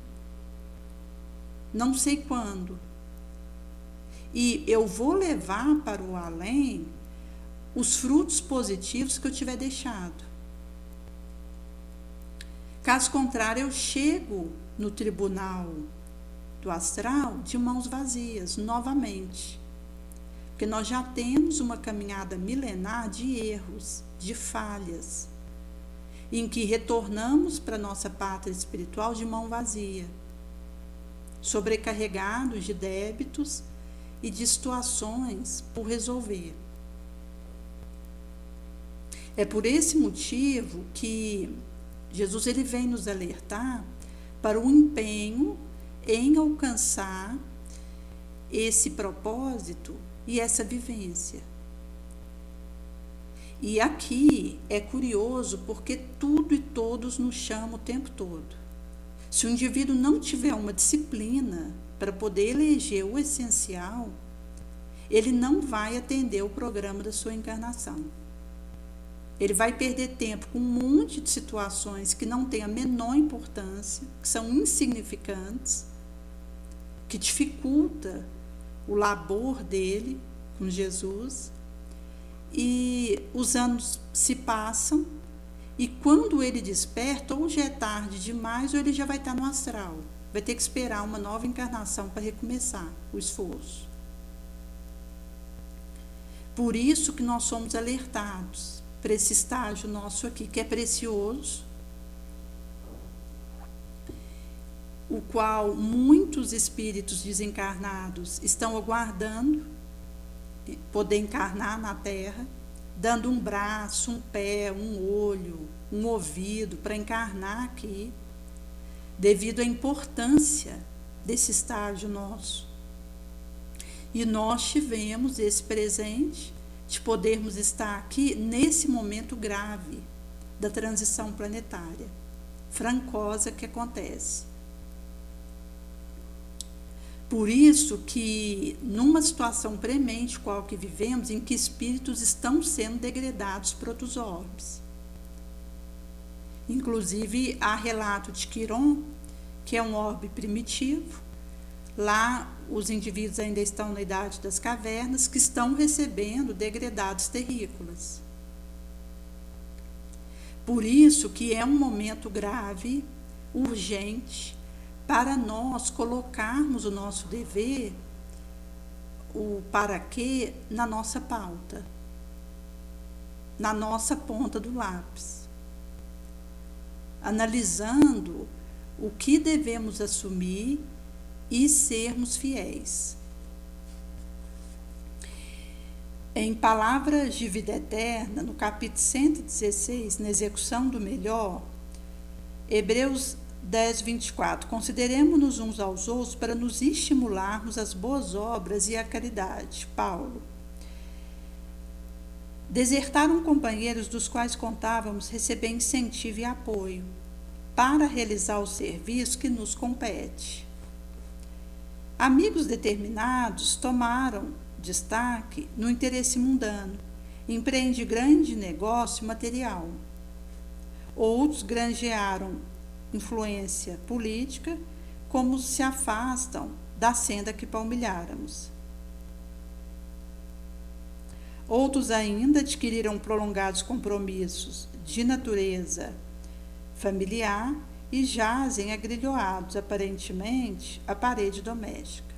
Não sei quando. E eu vou levar para o além os frutos positivos que eu tiver deixado. Caso contrário, eu chego no tribunal do astral de mãos vazias, novamente. Porque nós já temos uma caminhada milenar de erros, de falhas, em que retornamos para nossa pátria espiritual de mão vazia, sobrecarregados de débitos e de situações por resolver. É por esse motivo que Jesus ele vem nos alertar para o empenho em alcançar esse propósito e essa vivência. E aqui é curioso porque tudo e todos nos chamam o tempo todo. Se o indivíduo não tiver uma disciplina para poder eleger o essencial, ele não vai atender o programa da sua encarnação. Ele vai perder tempo com um monte de situações que não têm a menor importância, que são insignificantes, que dificulta o labor dele com Jesus. E os anos se passam e quando ele desperta, ou já é tarde demais ou ele já vai estar no astral. Vai ter que esperar uma nova encarnação para recomeçar o esforço. Por isso que nós somos alertados para esse estágio nosso aqui, que é precioso, o qual muitos espíritos desencarnados estão aguardando poder encarnar na Terra, dando um braço, um pé, um olho, um ouvido para encarnar aqui, devido à importância desse estágio nosso. E nós tivemos esse presente de podermos estar aqui nesse momento grave da transição planetária, francosa que acontece. Por isso que, numa situação premente qual que vivemos, em que espíritos estão sendo degradados para outros orbes. Inclusive, há relato de Quiron, que é um orbe primitivo. Lá, os indivíduos ainda estão na idade das cavernas, que estão recebendo degradados terrícolas. Por isso que é um momento grave, urgente, para nós colocarmos o nosso dever, o para quê, na nossa pauta, na nossa ponta do lápis, analisando o que devemos assumir e sermos fiéis. Em Palavras de Vida Eterna, no capítulo 116, na execução do melhor, Hebreus 10, 24. Consideremos-nos uns aos outros para nos estimularmos às boas obras e à caridade. Paulo. Desertaram companheiros dos quais contávamos receber incentivo e apoio. para realizar o serviço que nos compete. Amigos determinados tomaram destaque no interesse mundano, empreende grande negócio material. Outros granjearam influência política, como se afastam da senda que palmilháramos. Outros ainda adquiriram prolongados compromissos de natureza familiar e jazem agrilhoados, aparentemente, à parede doméstica.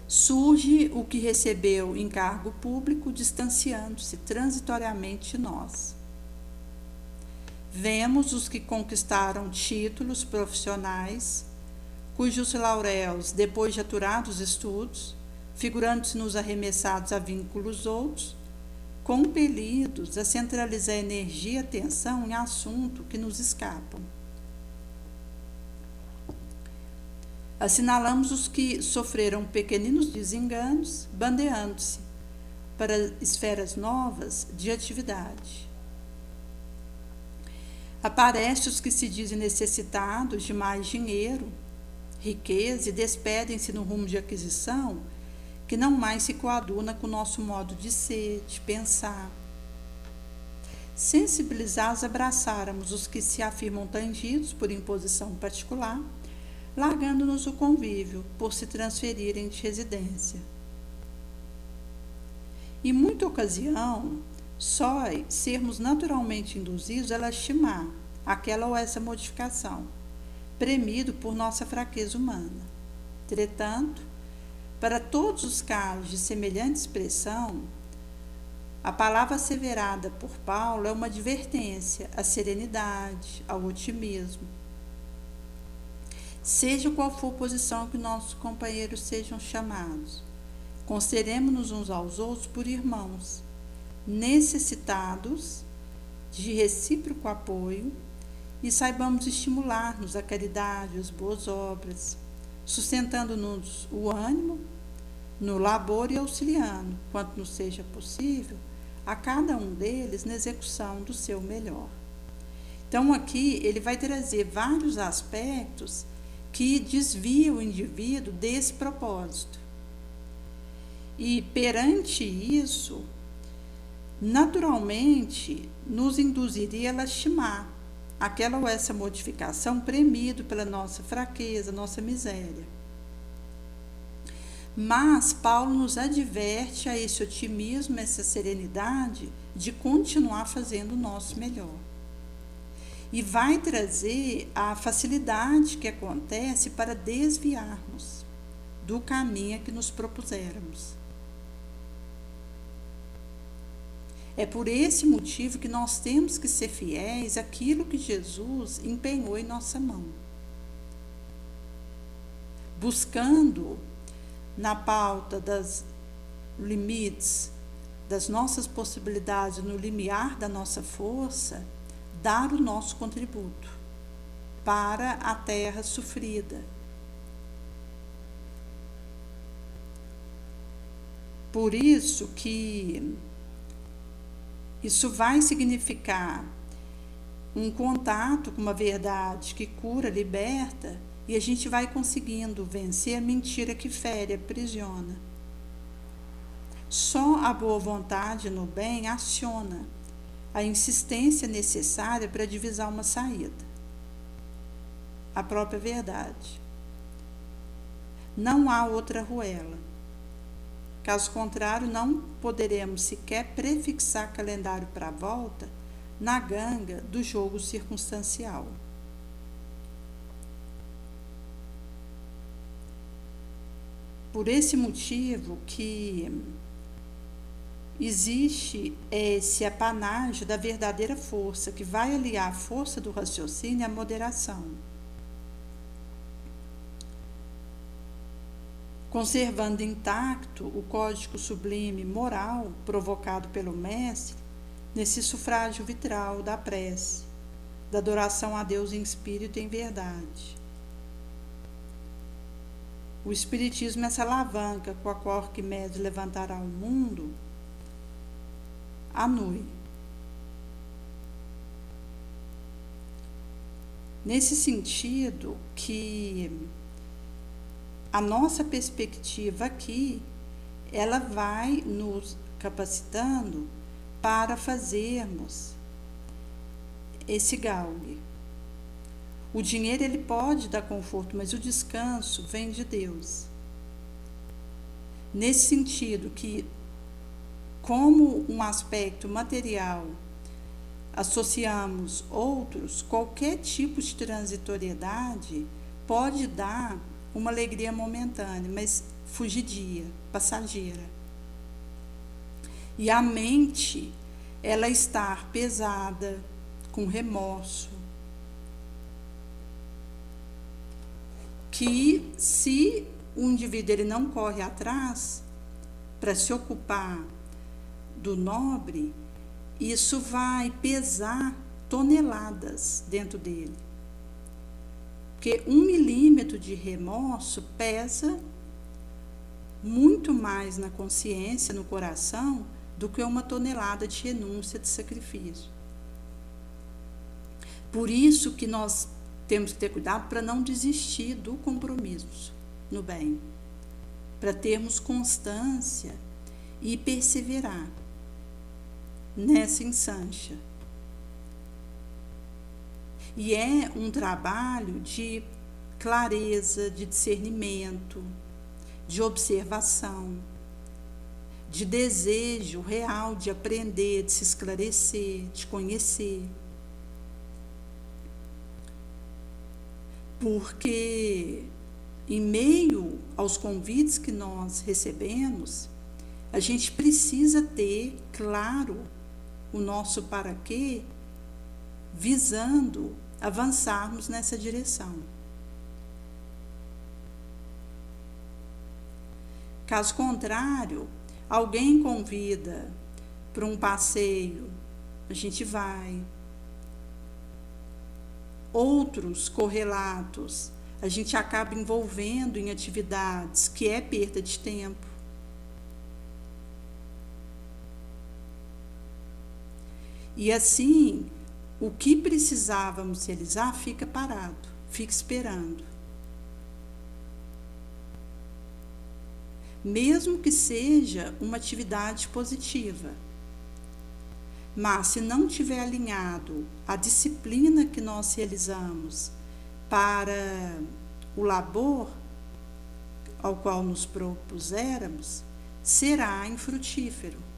Surge o que recebeu encargo público, distanciando-se transitoriamente de nós. Vemos os que conquistaram títulos profissionais, cujos lauréus, depois de aturados estudos, figurando-se-nos arremessados a vínculos outros, compelidos a centralizar energia e atenção em assuntos que nos escapam. Assinalamos os que sofreram pequeninos desenganos, bandeando-se para esferas novas de atividade. Aparecem os que se dizem necessitados de mais dinheiro, riqueza e despedem-se no rumo de aquisição que não mais se coaduna com o nosso modo de ser, de pensar. Sensibilizados, abraçáramos os que se afirmam tangidos por imposição particular, largando-nos o convívio por se transferirem de residência. Em muita ocasião, só sermos naturalmente induzidos a lastimar aquela ou essa modificação, premido por nossa fraqueza humana. Entretanto, para todos os casos de semelhante expressão, a palavra asseverada por Paulo é uma advertência à serenidade, ao otimismo. Seja qual for a posição que nossos companheiros sejam chamados, consideremos-nos uns aos outros por irmãos, necessitados de recíproco apoio, e saibamos estimular-nos à caridade, às boas obras, sustentando-nos o ânimo no labor e auxiliando, quanto nos seja possível, a cada um deles na execução do seu melhor. Então aqui ele vai trazer vários aspectos que desviam o indivíduo desse propósito. E perante isso, naturalmente, nos induziria a lastimar aquela ou essa modificação premido pela nossa fraqueza, nossa miséria. Mas Paulo nos adverte a esse otimismo, essa serenidade de continuar fazendo o nosso melhor. E vai trazer a facilidade que acontece para desviarmos do caminho que nos propuséramos. É por esse motivo que nós temos que ser fiéis àquilo que Jesus empenhou em nossa mão. Buscando, na pauta dos limites, das nossas possibilidades, no limiar da nossa força, dar o nosso contributo para a terra sofrida. Por isso que isso vai significar um contato com uma verdade que cura, liberta, e a gente vai conseguindo vencer a mentira que fere, aprisiona. Só a boa vontade no bem aciona a insistência necessária para divisar uma saída, a própria verdade. Não há outra ruela. Caso contrário, não poderemos sequer prefixar calendário para a volta na ganga do jogo circunstancial. Por esse motivo que existe esse apanágio da verdadeira força, que vai aliar a força do raciocínio à moderação, conservando intacto o código sublime moral provocado pelo Mestre nesse sufrágio vitral da prece, da adoração a Deus em espírito e em verdade. O Espiritismo é essa alavanca com a qual Arquimedes levantará o mundo à noite. Nesse sentido que a nossa perspectiva aqui, ela vai nos capacitando para fazermos esse galgue. O dinheiro ele pode dar conforto, mas o descanso vem de Deus. Nesse sentido que, como um aspecto material, associamos outros, qualquer tipo de transitoriedade pode dar uma alegria momentânea, mas fugidia, passageira. E a mente, ela está pesada, com remorso, que se o indivíduo ele não corre atrás para se ocupar do nobre, isso vai pesar toneladas dentro dele. Porque 1 milímetro de remorso pesa muito mais na consciência, no coração, do que 1 tonelada de renúncia, de sacrifício. Por isso que nós temos que ter cuidado para não desistir do compromisso no bem, para termos constância e perseverar nessa ensancha. E é um trabalho de clareza, de discernimento, de observação, de desejo real de aprender, de se esclarecer, de conhecer. Porque, em meio aos convites que nós recebemos, a gente precisa ter claro o nosso para quê, visando avançarmos nessa direção. Caso contrário, alguém convida para um passeio, a gente vai. Outros correlatos, a gente acaba envolvendo em atividades que é perda de tempo. E assim, o que precisávamos realizar fica parado, fica esperando. Mesmo que seja uma atividade positiva. Mas se não tiver alinhado a disciplina que nós realizamos para o labor ao qual nos propuséramos, será infrutífero.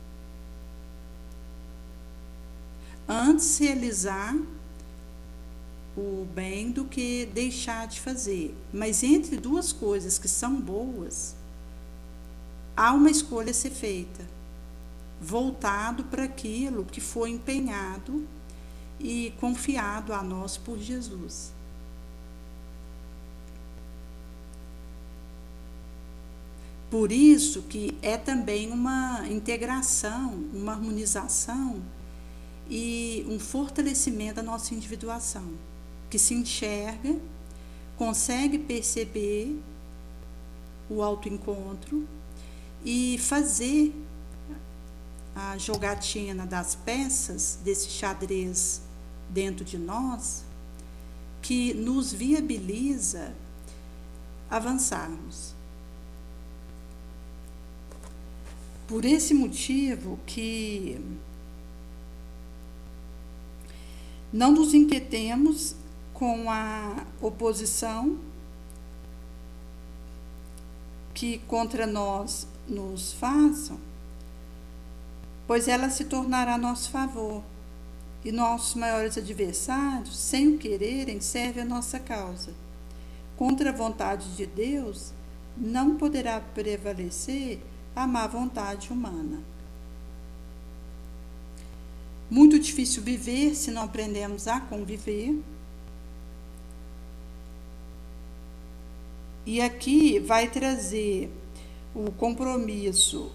Antes realizar o bem do que deixar de fazer. Mas entre duas coisas que são boas, há uma escolha a ser feita, voltado para aquilo que foi empenhado e confiado a nós por Jesus. Por isso que é também uma integração, uma harmonização e um fortalecimento da nossa individuação, que se enxerga, consegue perceber o autoencontro e fazer a jogatina das peças desse xadrez dentro de nós, que nos viabiliza avançarmos. Por esse motivo que não nos inquietemos com a oposição que contra nós nos façam, pois ela se tornará a nosso favor, e nossos maiores adversários, sem o quererem, servem a nossa causa. Contra a vontade de Deus, não poderá prevalecer a má vontade humana. Muito difícil viver se não aprendemos a conviver. E aqui vai trazer o compromisso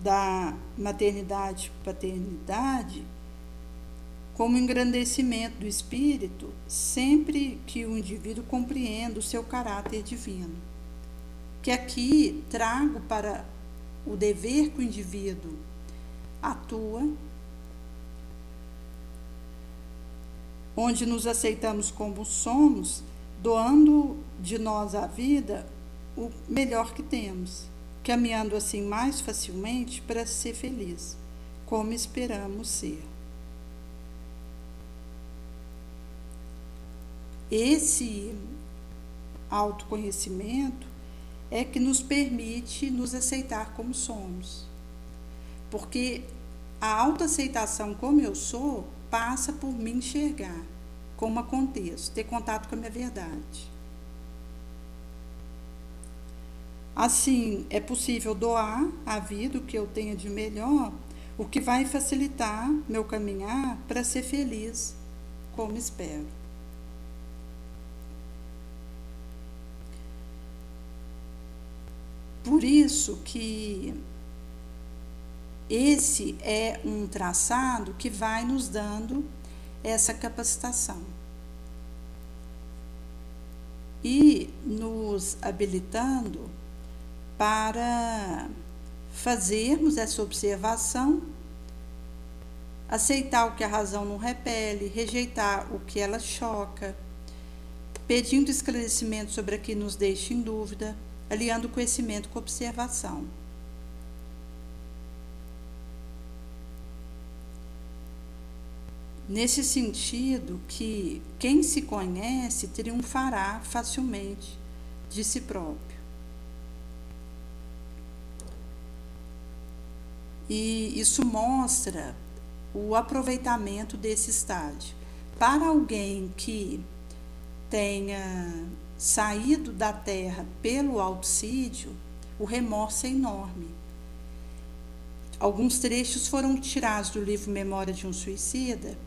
da maternidade e paternidade como engrandecimento do espírito, sempre que o indivíduo compreenda o seu caráter divino. Que aqui trago para o dever que o indivíduo atua, onde nos aceitamos como somos, doando de nós a vida o melhor que temos, caminhando assim mais facilmente para ser feliz, como esperamos ser. Esse autoconhecimento é que nos permite nos aceitar como somos. Porque a autoaceitação como eu sou passa por me enxergar como aconteço, ter contato com a minha verdade. Assim, é possível doar a vida, o que eu tenho de melhor, o que vai facilitar meu caminhar para ser feliz, como espero. Por isso que esse é um traçado que vai nos dando essa capacitação e nos habilitando para fazermos essa observação, aceitar o que a razão não repele, rejeitar o que ela choca, pedindo esclarecimento sobre o que nos deixa em dúvida, aliando o conhecimento com a observação. Nesse sentido que quem se conhece triunfará facilmente de si próprio. E isso mostra o aproveitamento desse estágio. Para alguém que tenha saído da Terra pelo auxídio, o remorso é enorme. Alguns trechos foram tirados do livro Memória de um Suicida,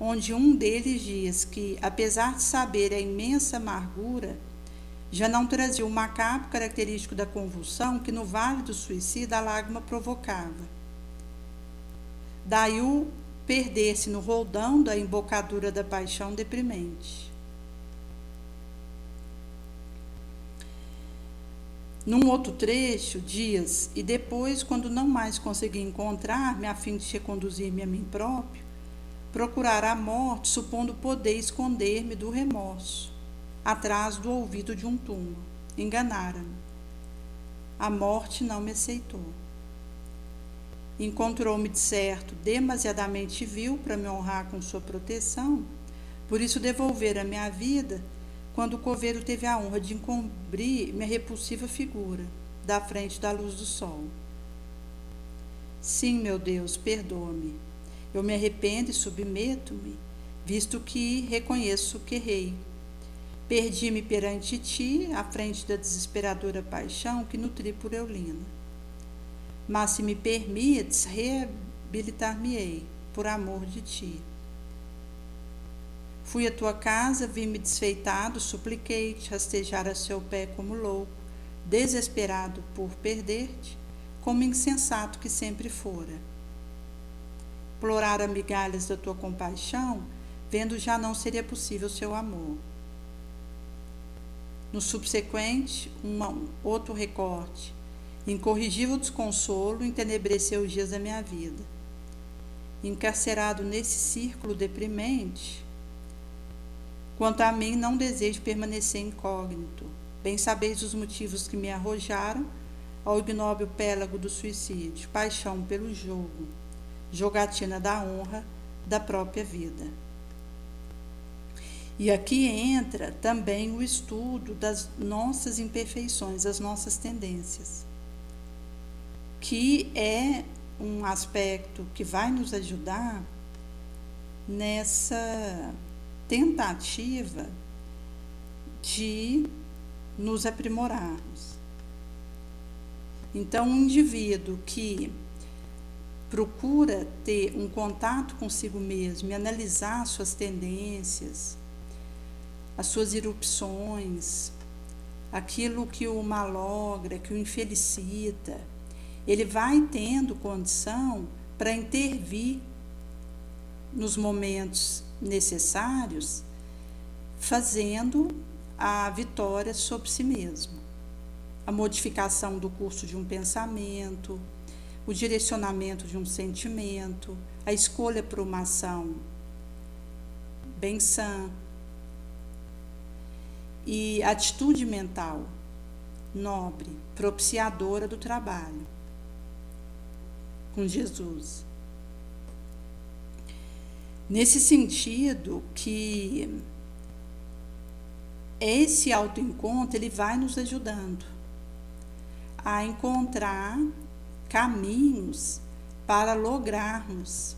onde um deles diz que, apesar de saber a imensa amargura, já não trazia o macabro característico da convulsão que no Vale do Suicida a lágrima provocava. Daí o perder-se no roldão da embocadura da paixão deprimente. Num outro trecho, diz: e depois, quando não mais consegui encontrar-me a fim de reconduzir-me a mim próprio, procurar a morte, supondo poder esconder-me do remorso, atrás do ouvido de um túmulo. Enganaram-me. A morte não me aceitou. Encontrou-me, de certo, demasiadamente vil para me honrar com sua proteção, por isso devolver a minha vida, quando o coveiro teve a honra de encobrir minha repulsiva figura, da frente da luz do sol. Sim, meu Deus, perdoa-me. Eu me arrependo e submeto-me, visto que reconheço que errei. Perdi-me perante ti, à frente da desesperadora paixão que nutri por Eulina. Mas se me permites, reabilitar-me-ei, por amor de ti. Fui à tua casa, vi-me desfeitado, supliquei-te, rastejar a seu pé como louco, desesperado por perder-te, como insensato que sempre fora. Implorar migalhas da tua compaixão, vendo já não seria possível seu amor. No subsequente, outro recorte. Incorrigível desconsolo entenebreceu os dias da minha vida. Encarcerado nesse círculo deprimente, quanto a mim, não desejo permanecer incógnito. Bem sabeis os motivos que me arrojaram ao ignóbil pélago do suicídio, paixão pelo jogo, jogatina da honra da própria vida. E aqui entra também o estudo das nossas imperfeições, das nossas tendências, que é um aspecto que vai nos ajudar nessa tentativa de nos aprimorarmos. Então, um indivíduo que procura ter um contato consigo mesmo e analisar suas tendências, as suas erupções, aquilo que o malogra, que o infelicita, ele vai tendo condição para intervir nos momentos necessários, fazendo a vitória sobre si mesmo. A modificação do curso de um pensamento, o direcionamento de um sentimento, a escolha por uma ação bem-sã. E atitude mental nobre, propiciadora do trabalho com Jesus. Nesse sentido que esse autoencontro ele vai nos ajudando a encontrar caminhos para lograrmos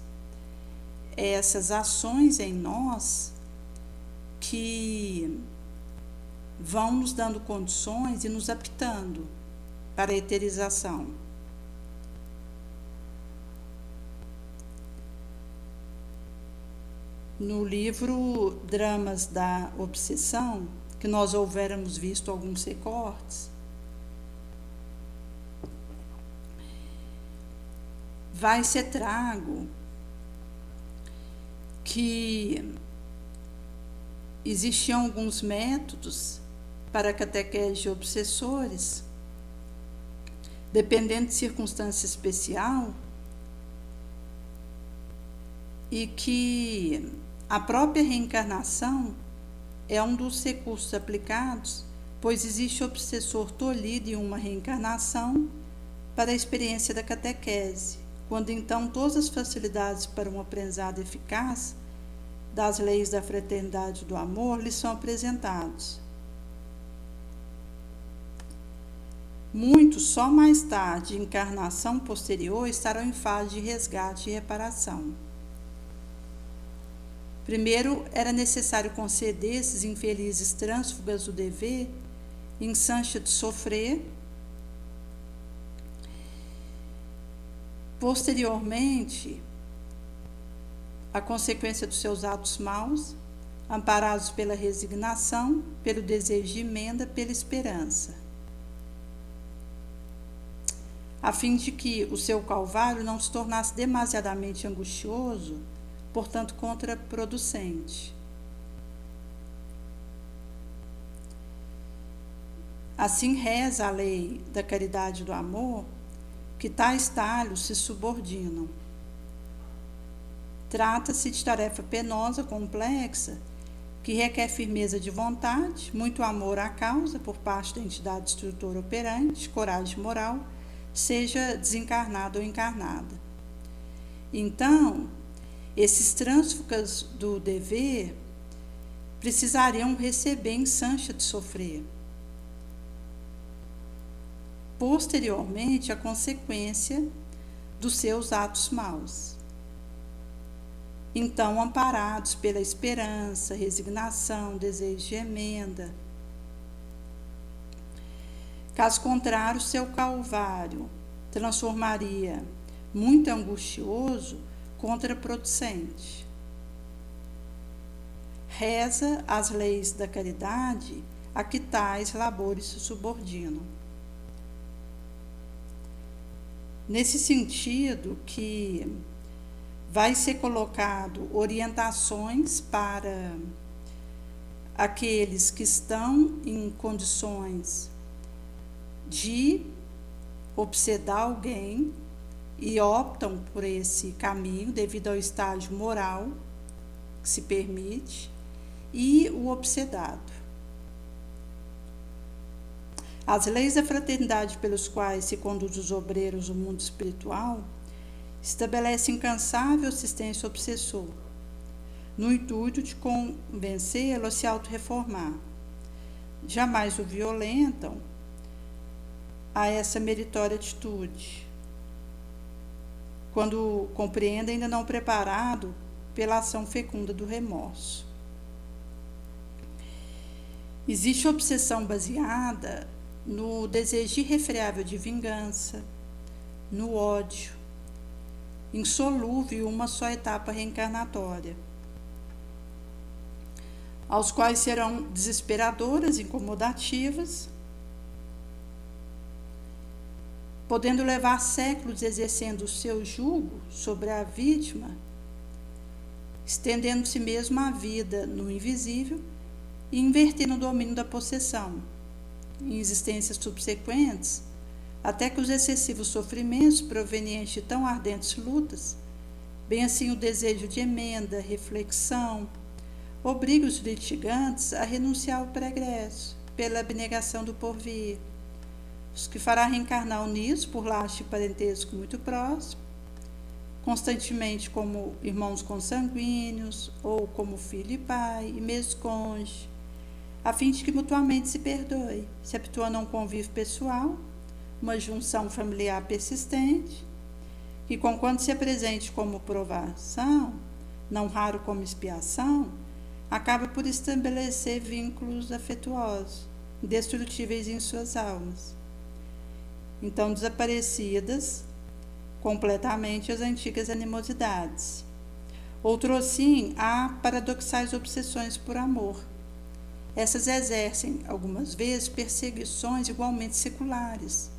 essas ações em nós que vão nos dando condições e nos aptando para a eterização. No livro Dramas da Obsessão, que nós houvéramos visto alguns recortes, vai ser trago que existiam alguns métodos para a catequese de obsessores, dependendo de circunstância especial, e que a própria reencarnação é um dos recursos aplicados, pois existe obsessor tolhido em uma reencarnação para a experiência da catequese, quando então todas as facilidades para um aprendizado eficaz das leis da fraternidade e do amor lhes são apresentados. Muitos, só mais tarde, encarnação posterior, estarão em fase de resgate e reparação. Primeiro, era necessário conceder esses infelizes trânsfugas do dever, insancha de sofrer. Posteriormente, a consequência dos seus atos maus, amparados pela resignação, pelo desejo de emenda, pela esperança, a fim de que o seu calvário não se tornasse demasiadamente angustioso, portanto contraproducente. Assim reza a lei da caridade e do amor, que tais talhos se subordinam. Trata-se de tarefa penosa, complexa, que requer firmeza de vontade, muito amor à causa por parte da entidade instrutora operante, coragem moral, seja desencarnada ou encarnada. Então, esses trânsfugas do dever precisariam receber insancha de sofrer. Posteriormente, a consequência dos seus atos maus. Então, amparados pela esperança, resignação, desejo de emenda. Caso contrário, seu calvário transformaria muito angustioso, contraproducente. Reza as leis da caridade a que tais labores se subordinam. Nesse sentido que vai ser colocado orientações para aqueles que estão em condições de obsedar alguém e optam por esse caminho devido ao estágio moral que se permite, e o obsedado. As leis da fraternidade pelos quais se conduz os obreiros do mundo espiritual estabelecem incansável assistência ao obsessor, no intuito de convencê-lo a se autorreformar. Jamais o violentam a essa meritória atitude, quando compreende ainda não preparado pela ação fecunda do remorso. Existe obsessão baseada no desejo irrefreável de vingança, no ódio, insolúvel em uma só etapa reencarnatória, aos quais serão desesperadoras, incomodativas, podendo levar séculos exercendo o seu jugo sobre a vítima, estendendo-se mesmo a vida no invisível e invertendo o domínio da possessão, em existências subsequentes, até que os excessivos sofrimentos provenientes de tão ardentes lutas, bem assim o desejo de emenda, reflexão, obriga os litigantes a renunciar ao pregresso, pela abnegação do porvir, os que fará reencarnar unidos por laço de parentesco muito próximo, constantemente como irmãos consanguíneos, ou como filho e pai, e mesmo cônjuge, a fim de que mutuamente se perdoe, se habituando a um convívio pessoal, uma junção familiar persistente, que conquanto se apresente como provação, não raro como expiação, acaba por estabelecer vínculos afetuosos, indestrutíveis em suas almas. Então, desaparecidas completamente as antigas animosidades. Outrossim, há paradoxais obsessões por amor. Essas exercem, algumas vezes, perseguições igualmente seculares,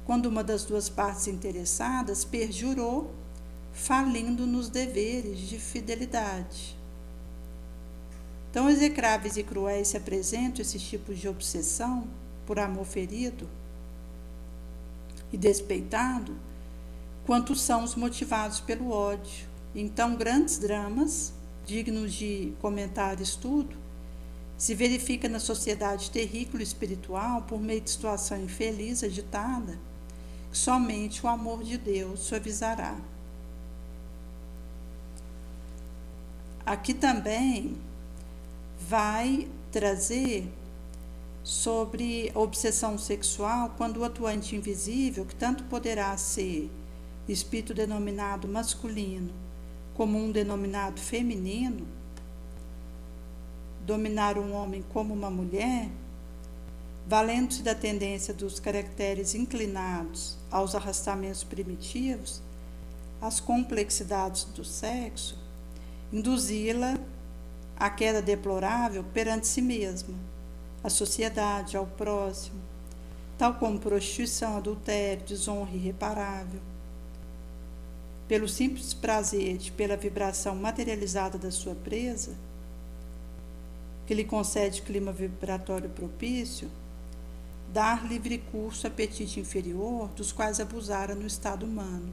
quando uma das duas partes interessadas perjurou, falindo nos deveres de fidelidade. Tão execráveis e cruéis se apresentam esses tipos de obsessão por amor ferido e despeitado, quanto são os motivados pelo ódio. Então, grandes dramas, dignos de comentar e estudo, se verifica na sociedade terrícola espiritual por meio de situação infeliz agitada, que somente o amor de Deus suavizará. Aqui também vai trazer sobre a obsessão sexual, quando o atuante invisível, que tanto poderá ser espírito denominado masculino, como um denominado feminino, dominar um homem como uma mulher, valendo-se da tendência dos caracteres inclinados aos arrastamentos primitivos, às complexidades do sexo, induzi-la à queda deplorável perante si mesma, à sociedade, ao próximo, tal como prostituição, adultério, desonra irreparável. Pelo simples prazer de, pela vibração materializada da sua presa, que lhe concede clima vibratório propício, dar livre curso a apetite inferior dos quais abusara no estado humano,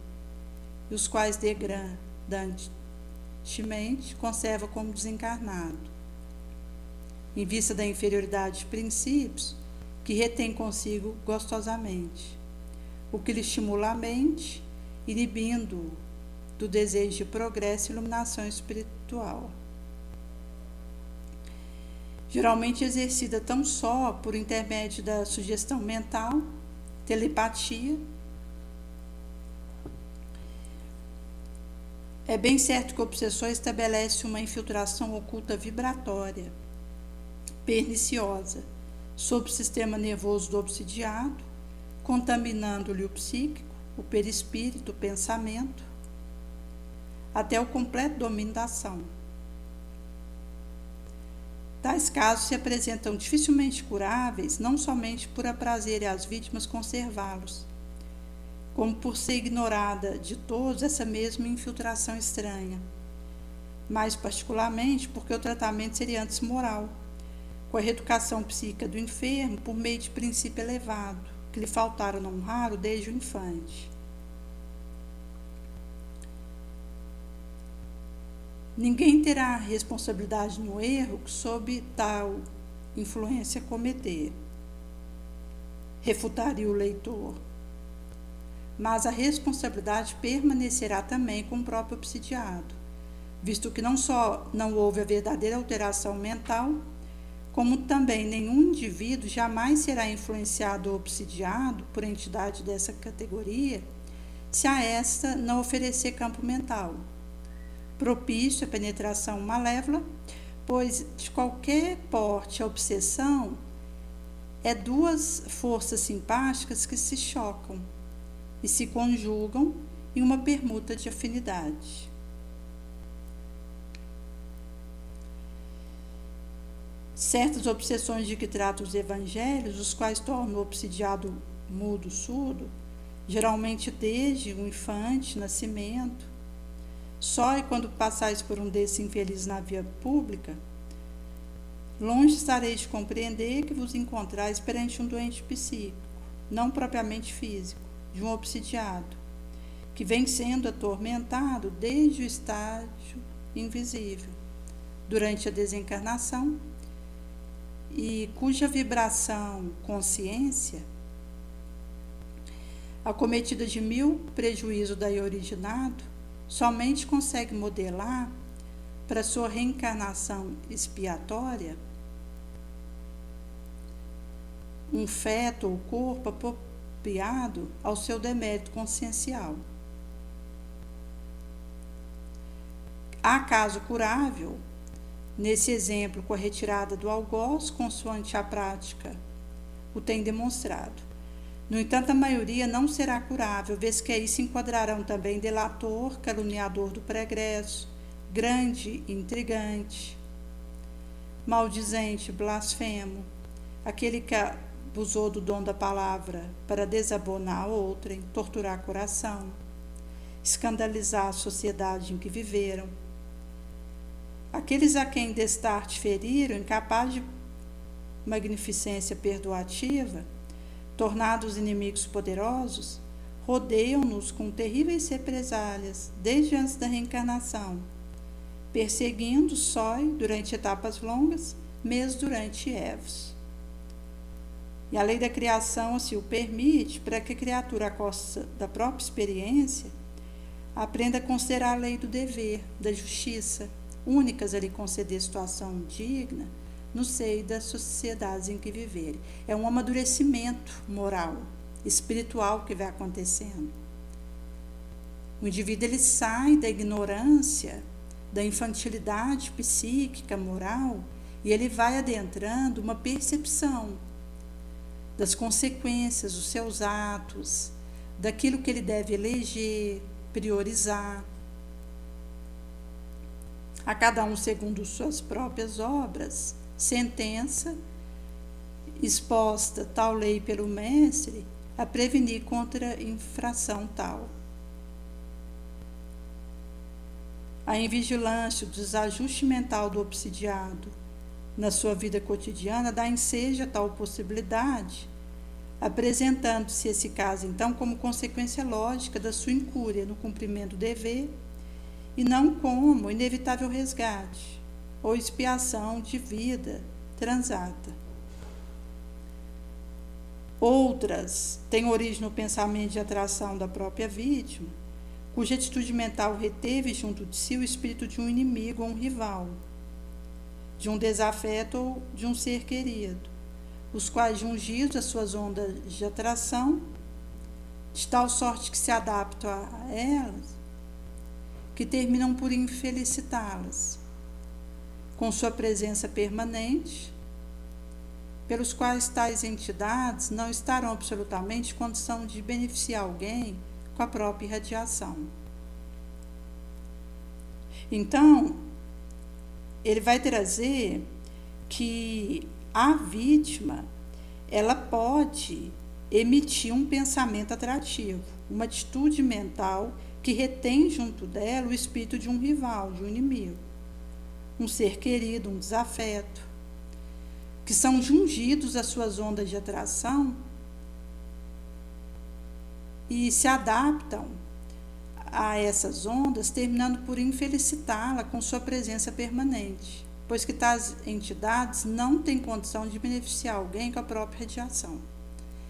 e os quais degradantemente conserva como desencarnado, em vista da inferioridade de princípios que retém consigo gostosamente, o que lhe estimula a mente, inibindo do desejo de progresso e iluminação espiritual. Geralmente exercida tão só por intermédio da sugestão mental, telepatia. É bem certo que o obsessor estabelece uma infiltração oculta vibratória, perniciosa, sobre o sistema nervoso do obsidiado, contaminando-lhe o psíquico, o perispírito, o pensamento, até o completo domínio da ação. Tais casos se apresentam dificilmente curáveis, não somente por aprazerem às vítimas conservá-los, como por ser ignorada de todos essa mesma infiltração estranha, mais particularmente porque o tratamento seria antes moral, com a reeducação psíquica do enfermo por meio de princípio elevado, que lhe faltaram não raro desde o infante. Ninguém terá responsabilidade no erro que sob tal influência cometer, refutaria o leitor. Mas a responsabilidade permanecerá também com o próprio obsidiado, visto que não só não houve a verdadeira alteração mental, como também nenhum indivíduo jamais será influenciado ou obsidiado por entidade dessa categoria, se a esta não oferecer campo mental propício à penetração malévola, pois de qualquer porte a obsessão é duas forças simpáticas que se chocam e se conjugam em uma permuta de afinidade. Certas obsessões de que tratam os evangelhos, os quais tornam o obsidiado mudo, surdo, geralmente desde o infante, nascimento. Só e quando passais por um desses infelizes na via pública, longe estareis de compreender que vos encontrais perante um doente psíquico, não propriamente físico, de um obsidiado, que vem sendo atormentado desde o estágio invisível, durante a desencarnação e cuja vibração consciência, acometida de 1000 prejuízos daí originado, somente consegue modelar para sua reencarnação expiatória um feto ou corpo apropriado ao seu demérito consciencial. Há caso curável, nesse exemplo com a retirada do algoz, consoante a prática o tem demonstrado. No entanto, a maioria não será curável, vez que aí se enquadrarão também delator, caluniador do pregresso, grande intrigante, maldizente, blasfemo, aquele que abusou do dom da palavra para desabonar outrem, torturar coração, escandalizar a sociedade em que viveram, aqueles a quem destarte feriram, incapazes de magnificência perdoativa, tornados inimigos poderosos, rodeiam-nos com terríveis represálias desde antes da reencarnação, perseguindo sói durante etapas longas, mesmo durante evos. E a lei da criação assim o permite, para que a criatura, à costa da própria experiência, aprenda a considerar a lei do dever, da justiça, únicas a lhe conceder situação digna no seio das sociedades em que viverem. É um amadurecimento moral, espiritual que vai acontecendo. O indivíduo ele sai da ignorância, da infantilidade psíquica, moral, e ele vai adentrando uma percepção das consequências dos seus atos, daquilo que ele deve eleger, priorizar, a cada um segundo suas próprias obras, sentença exposta tal lei pelo mestre a prevenir contra infração tal. A invigilância, o desajuste mental do obsidiado na sua vida cotidiana dá ensejo a tal possibilidade, apresentando-se esse caso então como consequência lógica da sua incúria no cumprimento do dever e não como inevitável resgate ou expiação de vida transata. Outras têm origem no pensamento de atração da própria vítima, cuja atitude mental reteve junto de si o espírito de um inimigo ou um rival, de um desafeto ou de um ser querido, os quais, jungidos às suas ondas de atração, de tal sorte que se adaptam a elas, que terminam por infelicitá-las, com sua presença permanente, pelos quais tais entidades não estarão absolutamente em condição de beneficiar alguém com a própria irradiação. Então, ele vai trazer que a vítima, ela pode emitir um pensamento atrativo, uma atitude mental que retém junto dela o espírito de um rival, de um inimigo, um ser querido, um desafeto, que são jungidos às suas ondas de atração e se adaptam a essas ondas, terminando por infelicitá-la com sua presença permanente, pois que tais entidades não têm condição de beneficiar alguém com a própria radiação.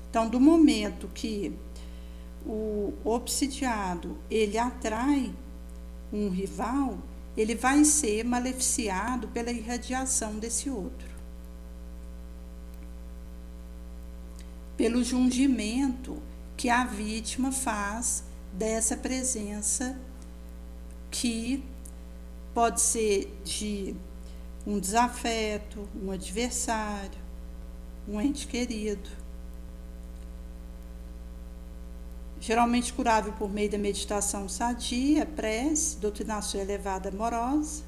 Então, do momento que o obsidiado ele atrai um rival, ele vai ser maleficiado pela irradiação desse outro, pelo jungimento que a vítima faz dessa presença, que pode ser de um desafeto, um adversário, um ente querido, geralmente curável por meio da meditação sadia, prece, doutrinação elevada amorosa.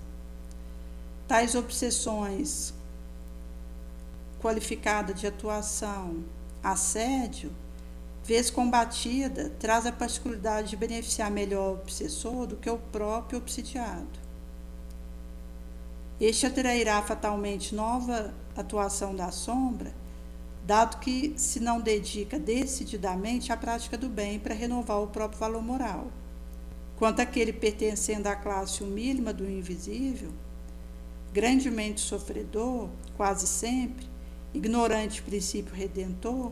Tais obsessões qualificadas de atuação, assédio, vez combatida, traz a particularidade de beneficiar melhor o obsessor do que o próprio obsidiado. Este atrairá fatalmente nova atuação da sombra, dado que se não dedica decididamente à prática do bem para renovar o próprio valor moral. Quanto àquele pertencendo à classe humílima do invisível, grandemente sofredor, quase sempre, ignorante de princípio redentor,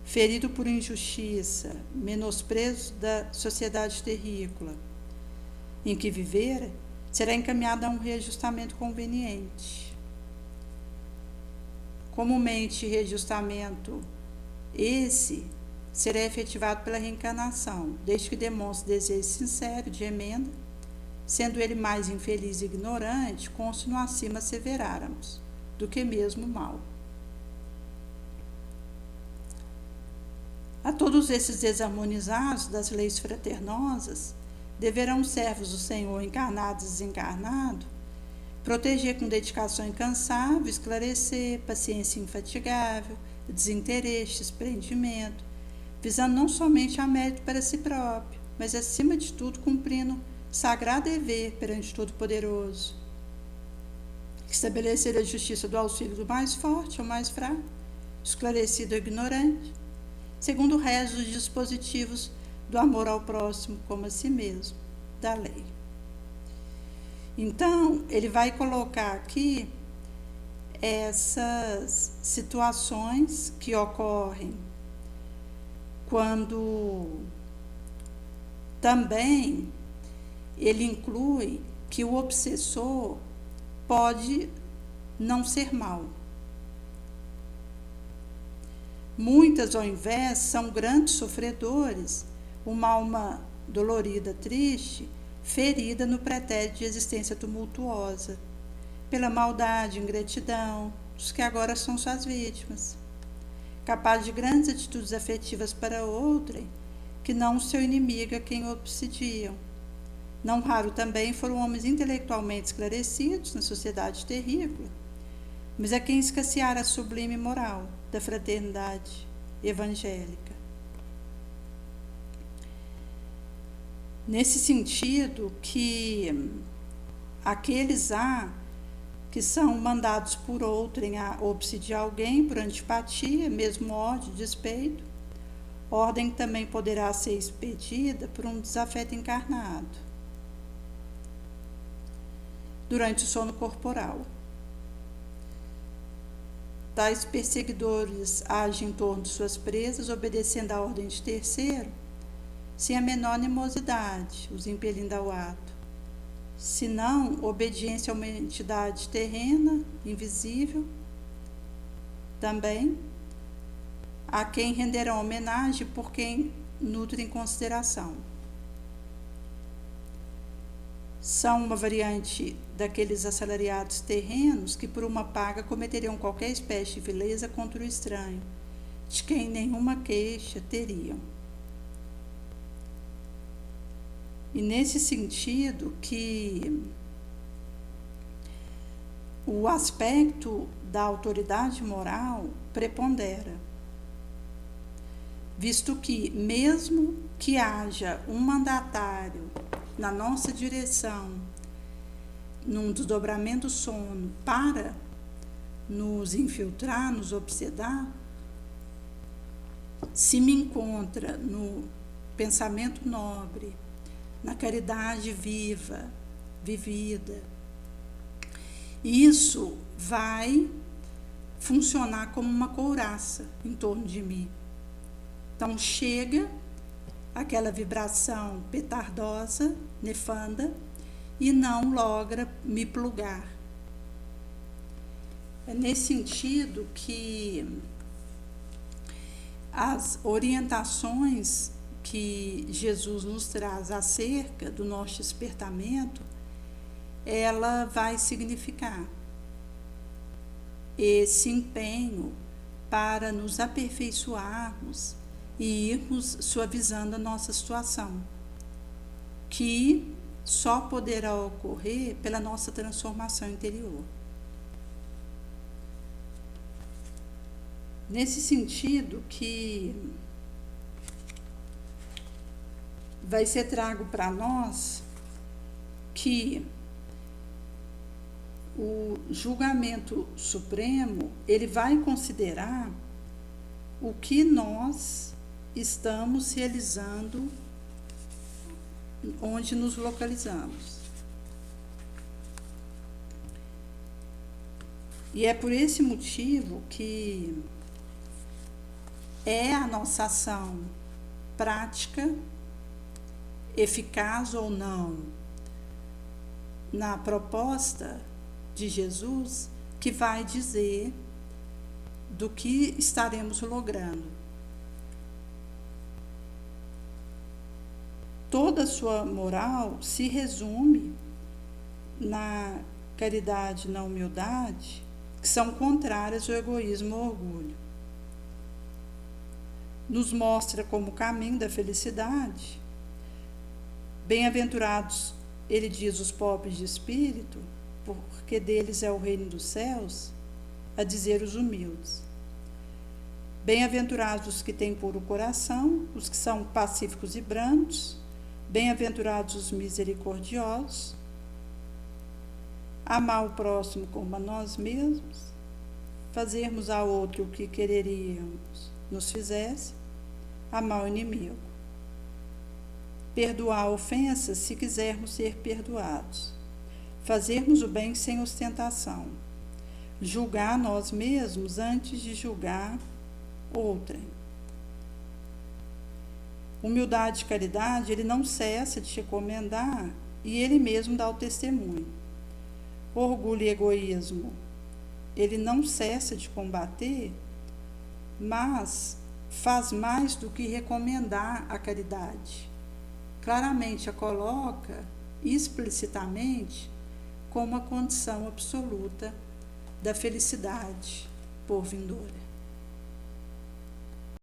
ferido por injustiça, menosprezo da sociedade terrícola em que vivera, será encaminhado a um reajustamento conveniente. Comumente, reajustamento esse será efetivado pela reencarnação, desde que demonstre desejo sincero de emenda, sendo ele mais infeliz e ignorante, conste no acima asseveráramos, do que mesmo mal. A todos esses desarmonizados das leis fraternosas, deverão os servos do Senhor, encarnados e desencarnados, proteger com dedicação incansável, esclarecer, paciência infatigável, desinteresse, desprendimento, visando não somente a mérito para si próprio, mas acima de tudo cumprindo sagrado dever perante Todo-Poderoso. Estabelecer a justiça do auxílio do mais forte ao mais fraco, esclarecido ou ignorante, segundo o resto dos dispositivos do amor ao próximo como a si mesmo, da lei. Então, ele vai colocar aqui essas situações que ocorrem quando também ele inclui que o obsessor pode não ser mau. Muitas, ao invés, são grandes sofredores, uma alma dolorida, triste, ferida no pretérito de existência tumultuosa, pela maldade e ingratidão dos que agora são suas vítimas, capaz de grandes atitudes afetivas para outrem, que não o seu inimigo a quem obsidiam. Não raro também foram homens intelectualmente esclarecidos na sociedade terrícola, mas a quem escasseara a sublime moral da fraternidade evangélica. Nesse sentido que aqueles que são mandados por outrem a obsidiar alguém por antipatia, mesmo ódio, despeito, ordem também poderá ser expedida por um desafeto encarnado durante o sono corporal. Tais perseguidores agem em torno de suas presas, obedecendo à ordem de terceiro, sem a menor animosidade, os impelindo ao ato, senão obediência a uma entidade terrena, invisível, também a quem renderão homenagem por quem nutrem consideração. São uma variante daqueles assalariados terrenos que por uma paga cometeriam qualquer espécie de vileza contra o estranho, de quem nenhuma queixa teriam. E nesse sentido que o aspecto da autoridade moral prepondera, visto que mesmo que haja um mandatário na nossa direção, num desdobramento do sono, para nos infiltrar, nos obsedar, se me encontra no pensamento nobre, na caridade viva, vivida, isso vai funcionar como uma couraça em torno de mim. Então chega aquela vibração petardosa, nefanda, e não logra me plugar. É nesse sentido que as orientações que Jesus nos traz acerca do nosso despertamento, ela vai significar esse empenho para nos aperfeiçoarmos e irmos suavizando a nossa situação, que só poderá ocorrer pela nossa transformação interior. Nesse sentido que vai ser trago para nós que o julgamento supremo, ele vai considerar o que nós estamos realizando onde nos localizamos. E é por esse motivo que é a nossa ação prática, eficaz ou não, na proposta de Jesus, que vai dizer do que estaremos logrando. Toda a sua moral se resume na caridade e na humildade, que são contrárias ao egoísmo e ao orgulho. Nos mostra como caminho da felicidade. Bem-aventurados, ele diz, os pobres de espírito, porque deles é o reino dos céus, a dizer os humildes. Bem-aventurados os que têm puro coração, os que são pacíficos e brandos, bem-aventurados os misericordiosos, amar o próximo como a nós mesmos, fazermos a outro o que quereríamos nos fizesse, amar o inimigo, perdoar ofensas se quisermos ser perdoados, fazermos o bem sem ostentação, julgar nós mesmos antes de julgar outrem. Humildade e caridade, ele não cessa de recomendar e ele mesmo dá o testemunho. Orgulho e egoísmo, ele não cessa de combater, mas faz mais do que recomendar a caridade. Claramente a coloca explicitamente como a condição absoluta da felicidade por vindoura.